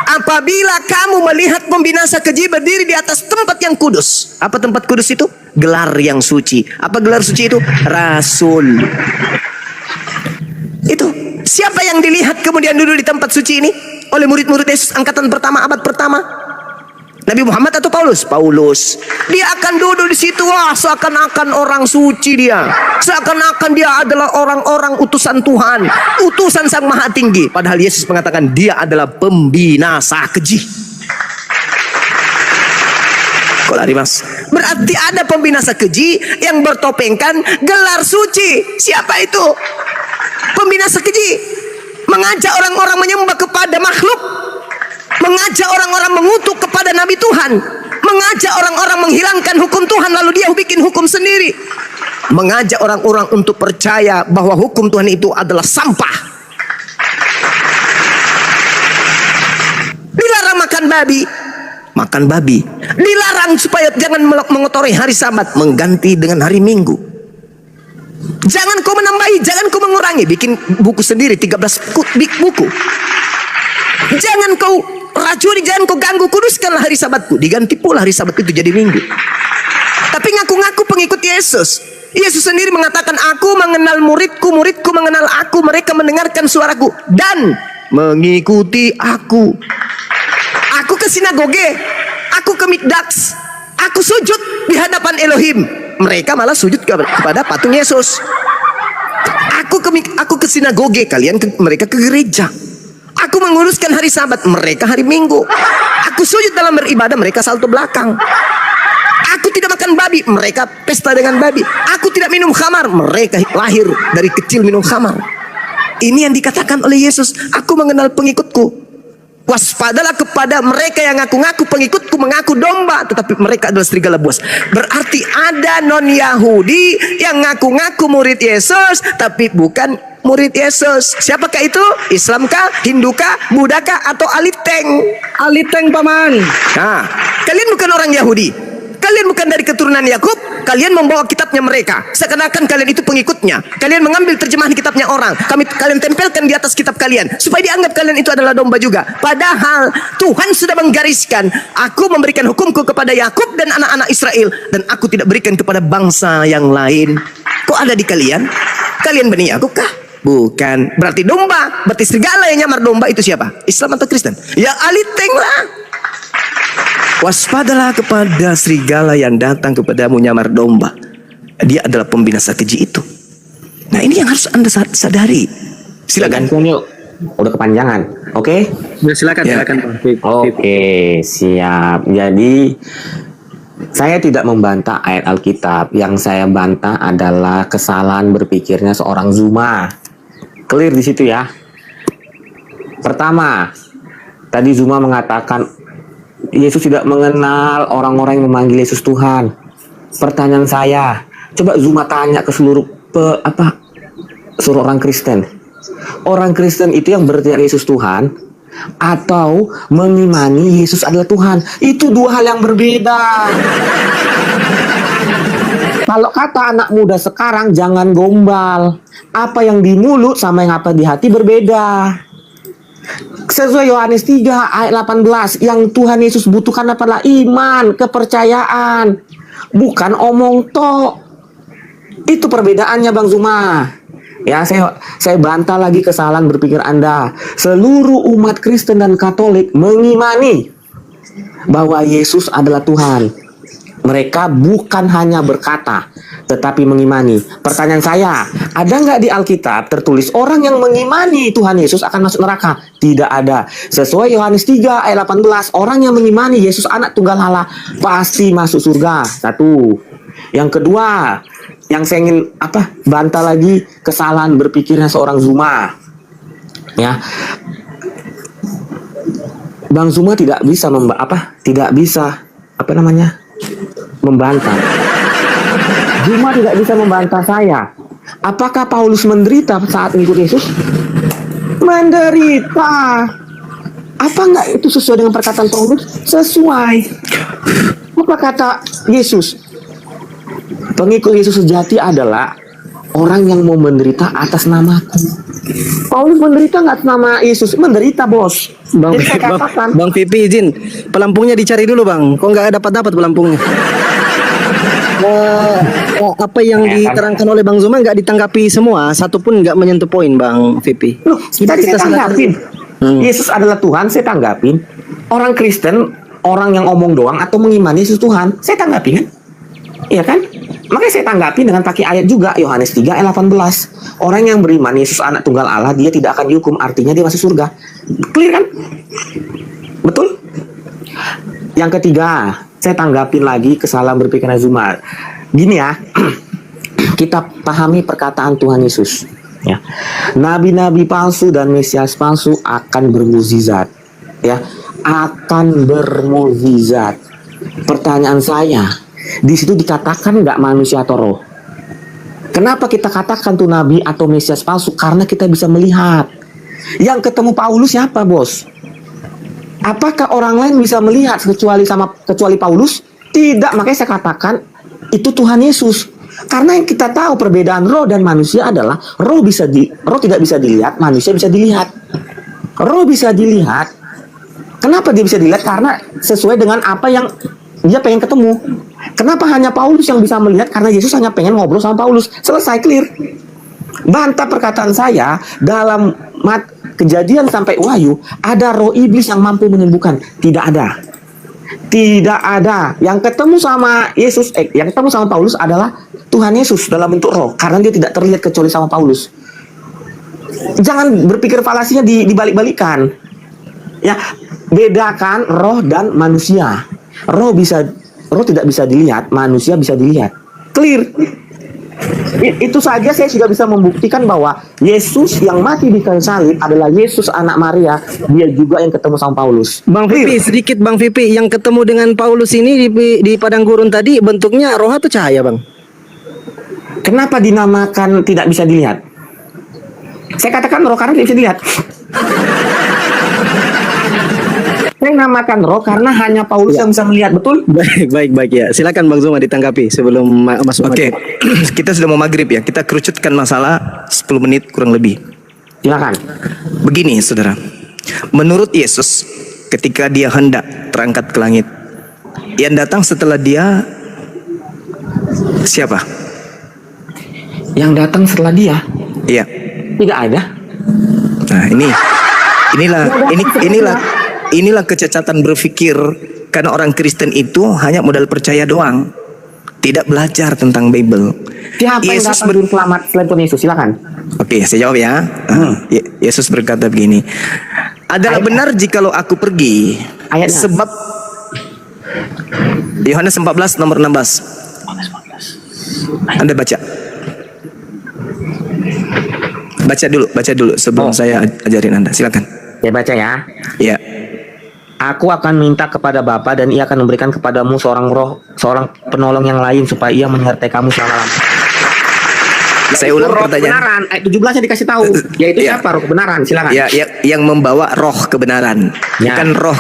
Apabila kamu melihat pembinasa keji berdiri di atas tempat yang kudus. Apa tempat kudus itu? Gelar yang suci. Apa gelar suci itu? Rasul. Itu. Siapa yang dilihat kemudian duduk di tempat suci ini? Oleh murid-murid Yesus angkatan pertama, abad pertama. Nabi Muhammad atau Paulus? Paulus. Dia akan duduk di situ, wah, seakan-akan orang suci dia. Seakan-akan dia adalah orang-orang utusan Tuhan, utusan Sang Maha Tinggi. Padahal Yesus mengatakan dia adalah pembinasa keji. Kok lari mas? Berarti ada pembinasa keji yang bertopengkan gelar suci. Siapa itu? Pembinasa keji. Mengajak orang-orang menyembah kepada makhluk, mengajak orang-orang mengutuk kepada Nabi Tuhan, mengajak orang-orang menghilangkan hukum Tuhan lalu dia bikin hukum sendiri, mengajak orang-orang untuk percaya bahwa hukum Tuhan itu adalah sampah. Dilarang makan babi, dilarang supaya jangan mengotori hari Sabat, mengganti dengan hari Minggu. Jangan kau menambahi, jangan kau mengurangi, bikin buku sendiri 13 buku. Jangan kau racuni, jangan kau ganggu, kuduskanlah hari Sabatku. Diganti pula hari Sabat itu jadi Minggu. Tapi ngaku-ngaku pengikut Yesus. Yesus sendiri mengatakan, aku mengenal muridku, muridku mengenal aku, mereka mendengarkan suaraku dan mengikuti aku. Aku ke sinagoge, aku ke mikdaks, aku sujud di hadapan Elohim. Mereka malah sujud kepada patung Yesus. Aku ke sinagoge, mereka ke gereja. Aku menguruskan hari Sabat, mereka hari Minggu. Aku sujud dalam beribadah, mereka salto belakang. Aku tidak makan babi, mereka pesta dengan babi. Aku tidak minum khamar, mereka lahir dari kecil minum khamar. Ini yang dikatakan oleh Yesus, aku mengenal pengikutku. Waspadalah kepada mereka yang ngaku-ngaku pengikutku, mengaku domba, tetapi mereka adalah serigala buas. Berarti ada non-Yahudi yang ngaku-ngaku murid Yesus, tapi bukan murid Yesus. Siapakah itu? Islamkah, Hindukah, Buddhakah, atau Aliteng? Aliteng paman. Nah, kalian bukan orang Yahudi. Kalian bukan dari keturunan Yakub. Kalian membawa kitabnya mereka. Seakan-akan kalian itu pengikutnya. Kalian mengambil terjemahan kitabnya orang. Kalian tempelkan di atas kitab kalian. Supaya dianggap kalian itu adalah domba juga. Padahal Tuhan sudah menggariskan. Aku memberikan hukumku kepada Yakub dan anak-anak Israel. Dan aku tidak berikan kepada bangsa yang lain. Kok ada di kalian? Kalian Bani Yakub kah? Bukan. Berarti domba. Berarti serigala yang nyamar domba itu siapa? Islam atau Kristen? Ya Aliteng lah. Waspadalah kepada serigala yang datang kepadamu nyamar domba. Dia adalah pembinasa keji itu. Nah, ini yang harus Anda sadari. Silakan. Gantian yuk. Udah kepanjangan. Oke? Silakan, Ya. silakan Bang. Oke, siap. Jadi saya tidak membantah ayat Alkitab. Yang saya bantah adalah kesalahan berpikirnya seorang Zuma. Clear di situ ya. Pertama, tadi Zuma mengatakan Yesus tidak mengenal orang-orang yang memanggil Yesus Tuhan. Pertanyaan saya, coba Zuma tanya ke seluruh orang Kristen. Orang Kristen itu yang berteriak Yesus Tuhan atau mengimani Yesus adalah Tuhan. Itu dua hal yang berbeda. Kalau kata anak muda sekarang jangan gombal. Apa yang di mulut sama yang apa di hati berbeda. Sesuai Yohanes 3 ayat 18, yang Tuhan Yesus butuhkan adalah iman, kepercayaan, bukan omong tok. Itu perbedaannya Bang Zuma. Ya, saya bantah lagi kesalahan berpikir Anda. Seluruh umat Kristen dan Katolik mengimani bahwa Yesus adalah Tuhan. Mereka bukan hanya berkata, tetapi mengimani. Pertanyaan saya, ada nggak di Alkitab tertulis orang yang mengimani Tuhan Yesus akan masuk neraka? Tidak ada. Sesuai Yohanes 3 ayat 18, orang yang mengimani Yesus anak tunggal Allah pasti masuk surga. Satu. Yang kedua, yang saya ingin bantah lagi kesalahan berpikirnya seorang Zuma. Ya. Bang Zuma tidak bisa membantah. Zuma tidak bisa membantah saya. Apakah Paulus menderita saat mengikut Yesus? Menderita. Apa enggak itu sesuai dengan perkataan Paulus? Sesuai. Apa kata Yesus? Pengikut Yesus sejati adalah orang yang mau menderita atas namaku. Paulus menderita nggak atas nama Yesus? Menderita, bos. Bang, Jadi saya katakan, Bang Vipi izin, pelampungnya dicari dulu Bang. Kok nggak dapat pelampungnya? Apa yang diterangkan oleh Bang Zuma nggak ditanggapi semua, satu pun nggak menyentuh poin Bang Vipi. loh, tadi saya tanggapin. Yesus adalah Tuhan, saya tanggapin. Orang Kristen, orang yang omong doang atau mengimani Yesus Tuhan, saya tanggapin kan? Iya kan? Makanya saya tanggapi dengan pakai ayat juga, Yohanes 3 ayat 18. Orang yang beriman Yesus anak tunggal Allah, dia tidak akan dihukum, artinya dia masuk surga. Clear kan? Betul? Yang ketiga, saya tanggapin lagi kesalahan berpikirnya Zuma. Gini ya, kita pahami perkataan Tuhan Yesus. Ya, nabi-nabi palsu dan mesias palsu akan bermukjizat. Ya, akan bermukjizat. Pertanyaan saya, di situ dikatakan nggak manusia atau roh? Kenapa kita katakan tuh nabi atau mesias palsu? Karena kita bisa melihat. Yang ketemu Paulus siapa, bos? Apakah orang lain bisa melihat kecuali Paulus? Tidak, makanya saya katakan itu Tuhan Yesus. Karena yang kita tahu perbedaan roh dan manusia adalah roh tidak bisa dilihat, manusia bisa dilihat. Roh bisa dilihat. Kenapa dia bisa dilihat? Karena sesuai dengan apa yang dia pengen ketemu. Kenapa hanya Paulus yang bisa melihat? Karena Yesus hanya pengen ngobrol sama Paulus. Selesai, clear. Bantah perkataan saya, dalam Kejadian sampai Wahyu ada roh iblis yang mampu menyembuhkan. Tidak ada. Tidak ada. Yang ketemu sama Yesus, yang ketemu sama Paulus adalah Tuhan Yesus dalam bentuk roh, karena dia tidak terlihat kecuali sama Paulus. Jangan berpikir falasinya dibalik-balikan. Ya, bedakan roh dan manusia. Roh tidak bisa dilihat, manusia bisa dilihat. Clear. Itu saja saya sudah bisa membuktikan bahwa Yesus yang mati di kayu salib adalah Yesus anak Maria. Dia juga yang ketemu sama Paulus. Bang Vipi, sedikit Bang Vipi, yang ketemu dengan Paulus ini di padang gurun tadi bentuknya roh atau cahaya, Bang? Kenapa dinamakan tidak bisa dilihat? Saya katakan roh karena tidak bisa dilihat. Saya namakan roh karena hanya Paulus yang bisa melihat, betul? Baik ya. Silakan Bang Zuma ditanggapi sebelum masuk. Oke, kita sudah mau maghrib ya. Kita kerucutkan masalah 10 menit kurang lebih. Silakan. Begini saudara, menurut Yesus ketika dia hendak terangkat ke langit, yang datang setelah dia siapa? Yang datang setelah dia Iya. tidak ada. Nah inilah kecacatan berpikir, karena orang Kristen itu hanya modal percaya doang, tidak belajar tentang Bible. Siapa yang datang juru selamat selain Tuhan Yesus? Silakan. Oke, saya jawab ya. Yesus berkata begini, adalah benar jikalau aku pergi. Ayatnya. Sebab Yohanes 14 nomor 16. Anda baca. Baca dulu sebelum saya ajarin Anda. Silakan. Saya baca ya. Ya. Aku akan minta kepada Bapa dan Ia akan memberikan kepadamu seorang penolong yang lain supaya Ia menyertai kamu selama-lamanya. Saya ulang roh pertanyaan. kebenaran. Ayat 17 nya dikasih tahu. Yaitu siapa roh kebenaran? Silakan. Ya, yang membawa roh kebenaran, Ya. bukan roh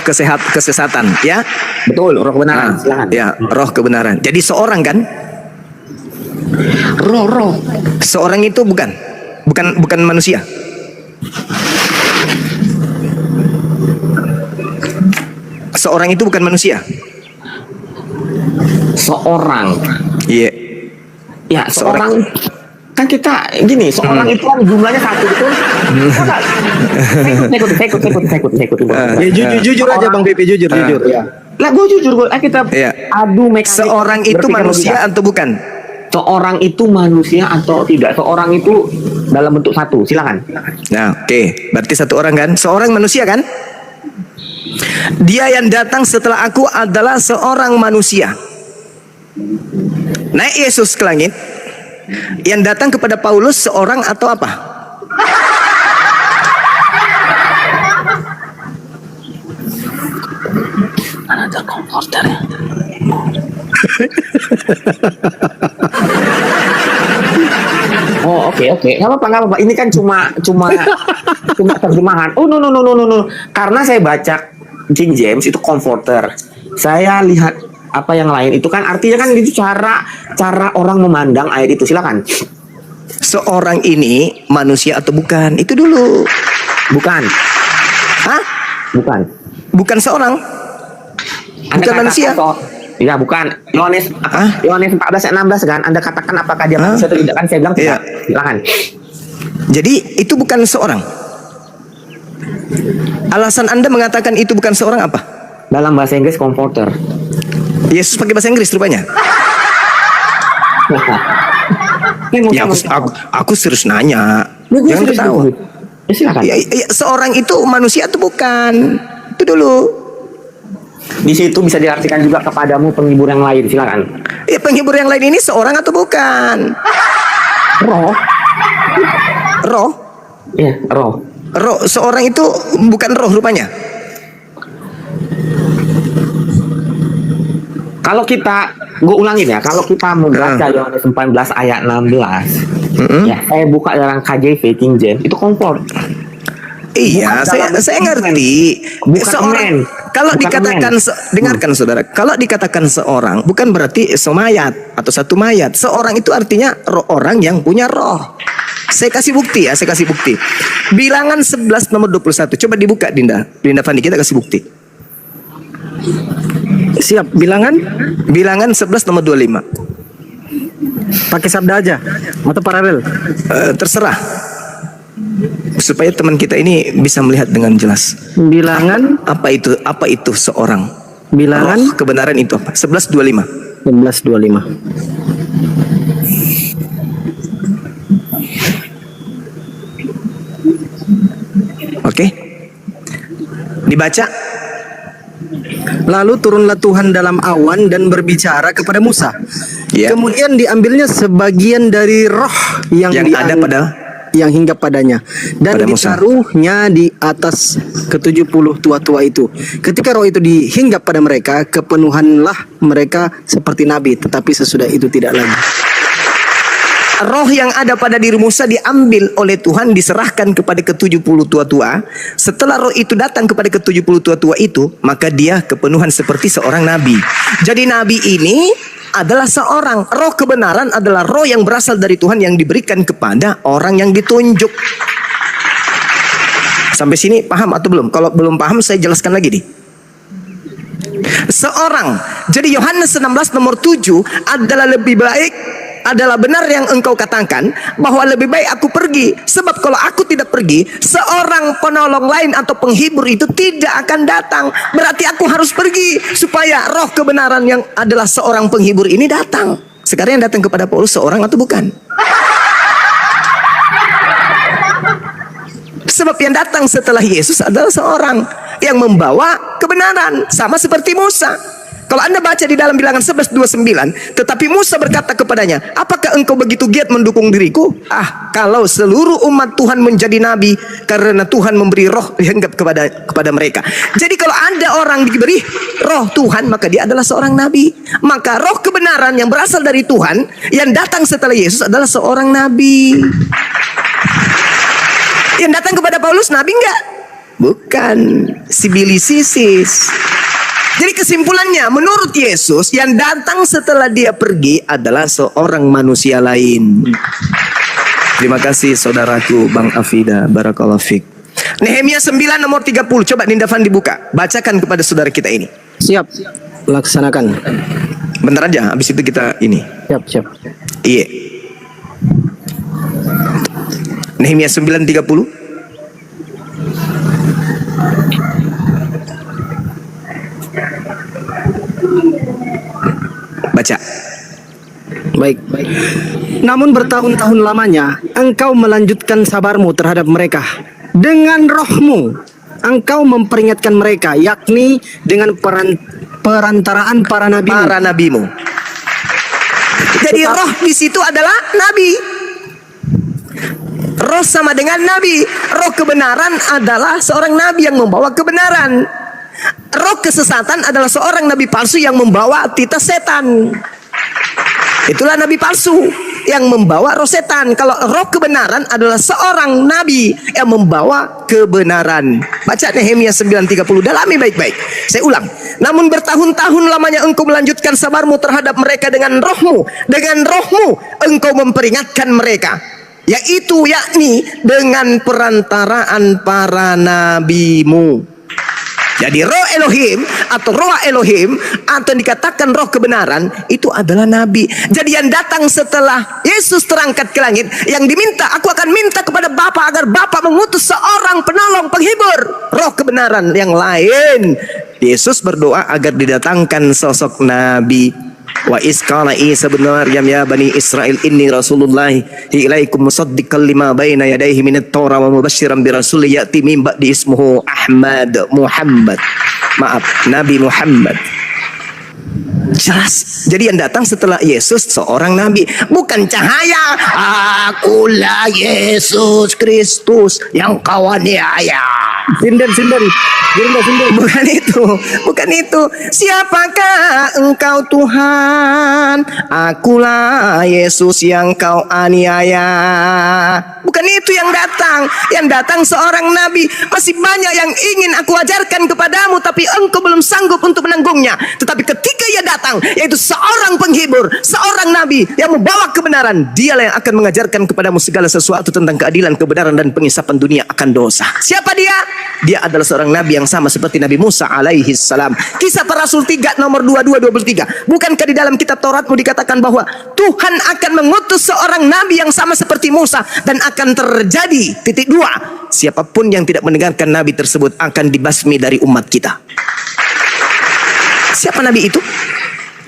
kesesatan, ya. Betul, roh kebenaran. Silakan. Ya, roh kebenaran. Jadi seorang kan? Roh. Seorang itu bukan manusia. Seorang itu bukan manusia. Seorang. Iya. Ya, seorang. Kan kita gini, seorang itu kan jumlahnya satu, betul? Saya ikut. Ya, jujur aja Bang Pipi, jujur. Ya. Lah, gue jujur, kita Iya. adu mekanik. Seorang itu berpikir manusia logika. atau bukan? Seorang itu manusia atau tidak? Seorang itu dalam bentuk satu. Silakan. Nah, oke. Berarti satu orang kan? Seorang manusia kan? Dia yang datang setelah aku adalah seorang manusia. Naik Yesus ke langit. Yang datang kepada Paulus seorang atau apa? Ada komporter ya. Oh, oke. Nggak apa-apa. Ini kan cuma terjemahan. Oh, no. Karena saya baca King James itu comforter. Saya lihat apa yang lain itu kan artinya kan itu cara orang memandang ayat itu. Silakan. Seorang ini manusia atau bukan? Itu dulu. Bukan. Hah? Bukan. Bukan seorang. Bukan manusia. Iya, bukan. Yohanes 14 ayat 16 kan. Anda katakan apakah dia manusia atau tidak kan? Saya bilang tidak. Iya. Silakan. Jadi itu bukan seorang. Alasan Anda mengatakan itu bukan seorang apa? Dalam bahasa Inggris comforter. Yesus pakai bahasa Inggris rupanya. Ya, aku serius nanya. Jangan ketawa. Ya, silakan. Ya, seorang itu manusia atau bukan? Itu dulu. Di situ bisa diartikan juga kepadamu penghibur yang lain. Silakan. Ya, penghibur yang lain ini seorang atau bukan? Roh. Iya, roh. Roh, seorang itu bukan roh rupanya. Kalau gue ulangin ya, kalau kita membaca Yohanes 14 ayat 16, ya saya buka dalam KJV King James itu comfort. Iya, saya ngerti. Seorang, kalau dikatakan dengarkan saudara, kalau dikatakan seorang bukan berarti semayat atau satu mayat. Seorang itu artinya orang yang punya roh. Saya kasih bukti ya, Bilangan 11 nomor 21. Coba dibuka Dinda Fandi, kita kasih bukti. Siap, bilangan 11 nomor 25. pakai sabda aja atau paralel? Terserah. Supaya teman kita ini bisa melihat dengan jelas. Bilangan Apa itu seorang? bilangan Roh kebenaran itu apa? 11:25. 11:25. Oke. Dibaca. Lalu turunlah Tuhan dalam awan dan berbicara kepada Musa. Ya. Kemudian diambilnya sebagian dari roh yang ada pada yang hinggap padanya dan pada Musa. ditaruhnya di atas ke-70 tua-tua itu. Ketika roh itu dihinggap pada mereka, kepenuhanlah mereka seperti nabi, tetapi sesudah itu tidak lagi. roh yang ada pada diri Musa diambil oleh Tuhan, diserahkan kepada ke-70 tua-tua. Setelah roh itu datang kepada ke-70 tua-tua itu, maka dia kepenuhan seperti seorang nabi. Jadi nabi ini adalah seorang, roh kebenaran adalah roh yang berasal dari Tuhan yang diberikan kepada orang yang ditunjuk. Sampai sini paham atau belum? Kalau belum paham saya jelaskan lagi nih. Seorang, jadi Yohanes 16 nomor 7 adalah lebih baik, adalah benar yang engkau katakan bahwa lebih baik aku pergi, sebab kalau aku tidak pergi seorang penolong lain atau penghibur itu tidak akan datang. Berarti aku harus pergi supaya roh kebenaran yang adalah seorang penghibur ini datang. Sekarang yang datang kepada Paulus seorang atau bukan? Sebab yang datang setelah Yesus adalah seorang yang membawa kebenaran, sama seperti Musa. Kalau Anda baca di dalam Bilangan 11:29, tetapi Musa berkata kepadanya, apakah engkau begitu giat mendukung diriku? Kalau seluruh umat Tuhan menjadi nabi, karena Tuhan memberi roh dianggap kepada mereka. Jadi kalau ada orang diberi roh Tuhan, maka dia adalah seorang nabi. Maka roh kebenaran yang berasal dari Tuhan yang datang setelah Yesus adalah seorang nabi. Yang datang kepada Paulus nabi enggak? Bukan, sibilisisis. Jadi kesimpulannya, menurut Yesus yang datang setelah dia pergi adalah seorang manusia lain. Terima kasih saudaraku Bang Afida, barakallahu fik. Nehemia 9 nomor 30, coba Nindafan dibuka, bacakan kepada saudara kita ini. Siap, laksanakan. Bentar aja, habis itu kita ini. Siap. Iya. Nehemia 9:30. Baca. Baik. Namun bertahun-tahun lamanya engkau melanjutkan sabarmu terhadap mereka. Dengan rohmu engkau memperingatkan mereka, yakni dengan perantaraan para nabimu. Jadi roh di situ adalah nabi. Roh sama dengan nabi. Roh kebenaran adalah seorang nabi yang membawa kebenaran. Roh kesesatan adalah seorang nabi palsu yang membawa titah setan. Itulah nabi palsu yang membawa roh setan. Kalau roh kebenaran adalah seorang nabi yang membawa kebenaran. Baca Nehemia 9:30, dalami baik-baik. Saya ulang. Namun bertahun-tahun lamanya engkau melanjutkan sabarmu terhadap mereka dengan rohmu. Dengan rohmu engkau memperingatkan mereka, yakni dengan perantaraan para nabimu. Jadi roh Elohim atau roh Elohim atau dikatakan roh kebenaran itu adalah nabi. Jadi yang datang setelah Yesus terangkat ke langit, yang diminta, aku akan minta kepada Bapa agar Bapa mengutus seorang penolong, penghibur, roh kebenaran yang lain. Yesus berdoa agar didatangkan sosok nabi. Wa isqala Isa bin Maryam ya bani Israel inni rasulullah ilaikum musaddiqan lima baina yadayhi minat Taurah wa mubasysyiran bi rasul ya'ti min ba'di ismuhu Muhammad. Maaf, Nabi Muhammad. Jelas. Jadi yang datang setelah Yesus seorang nabi, bukan cahaya. Akulah Yesus Kristus yang kau aniaya. Sinden. Bukan itu. Siapakah engkau Tuhan? Akulah Yesus yang kau aniaya. Bukan itu yang datang. Yang datang seorang nabi. Masih banyak yang ingin aku ajarkan kepadamu, tapi engkau belum sanggup untuk menanggungnya. Tetapi ketika ia datang, yaitu seorang penghibur, seorang nabi yang membawa kebenaran, dialah yang akan mengajarkan kepadamu segala sesuatu tentang keadilan, kebenaran, dan pengisapan dunia akan dosa. Siapa dia? Dia adalah seorang nabi yang sama seperti Nabi Musa alaihi salam. Kisah Para Rasul 3 nomor 22-23. Bukankah di dalam kitab Tauratmu dikatakan bahwa Tuhan akan mengutus seorang nabi yang sama seperti Musa, dan akan terjadi titik 2, siapapun yang tidak mendengarkan nabi tersebut akan dibasmi dari umat kita. Siapa nabi itu?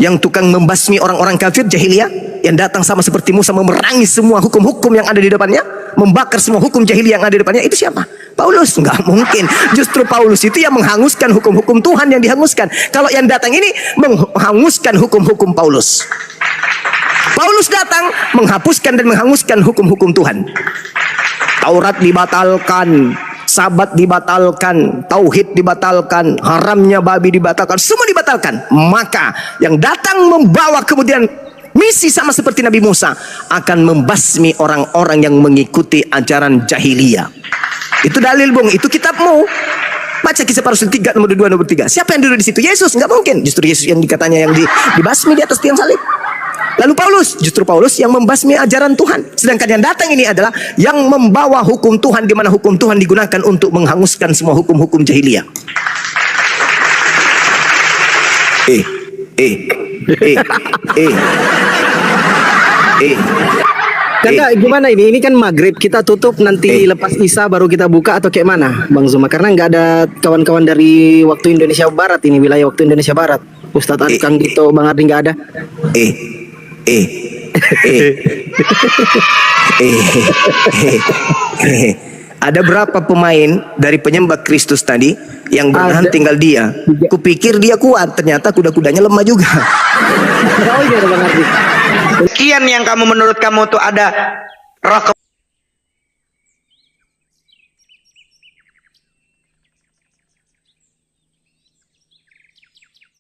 Yang tukang membasmi orang-orang kafir jahiliyah, yang datang sama seperti Musa memerangi semua hukum-hukum yang ada di depannya, membakar semua hukum jahiliyah yang ada di depannya. Itu siapa? Paulus. Enggak mungkin. Justru Paulus itu yang menghanguskan hukum-hukum Tuhan yang dihanguskan. Kalau yang datang ini menghanguskan hukum-hukum Paulus. Paulus datang menghapuskan dan menghanguskan hukum-hukum Tuhan. Taurat dibatalkan, Sabat dibatalkan, tauhid dibatalkan, haramnya babi dibatalkan, semua dibatalkan. Maka yang datang membawa kemudian misi sama seperti Nabi Musa, akan membasmi orang-orang yang mengikuti ajaran jahiliyah. Itu dalil, Bung. Itu kitabmu. Baca Kisah Para Rasul 3 nomor 2 nomor 3. Siapa yang duduk di situ? Yesus. Nggak mungkin. Justru Yesus yang dikatanya yang dibasmi di atas tiang salib. Lalu Paulus, justru Paulus yang membasmi ajaran Tuhan. Sedangkan yang datang ini adalah yang membawa hukum Tuhan, di mana hukum Tuhan digunakan untuk menghanguskan semua hukum-hukum jahiliyah. Kakak, gimana ini? Ini kan maghrib, kita tutup nanti lepas Isya baru kita buka atau kayak mana, Bang Zuma? Karena nggak ada kawan-kawan dari waktu Indonesia Barat ini, wilayah waktu Indonesia Barat. Ustadz Kang Dito, Bang Ardi nggak ada. Ada berapa pemain dari penyembah Kristus tadi yang bertahan tinggal dia? Kupikir dia kuat, ternyata kuda-kudanya lemah juga. Oh iya, Bang Ardi. Sekian yang kamu menurut kamu tuh ada roh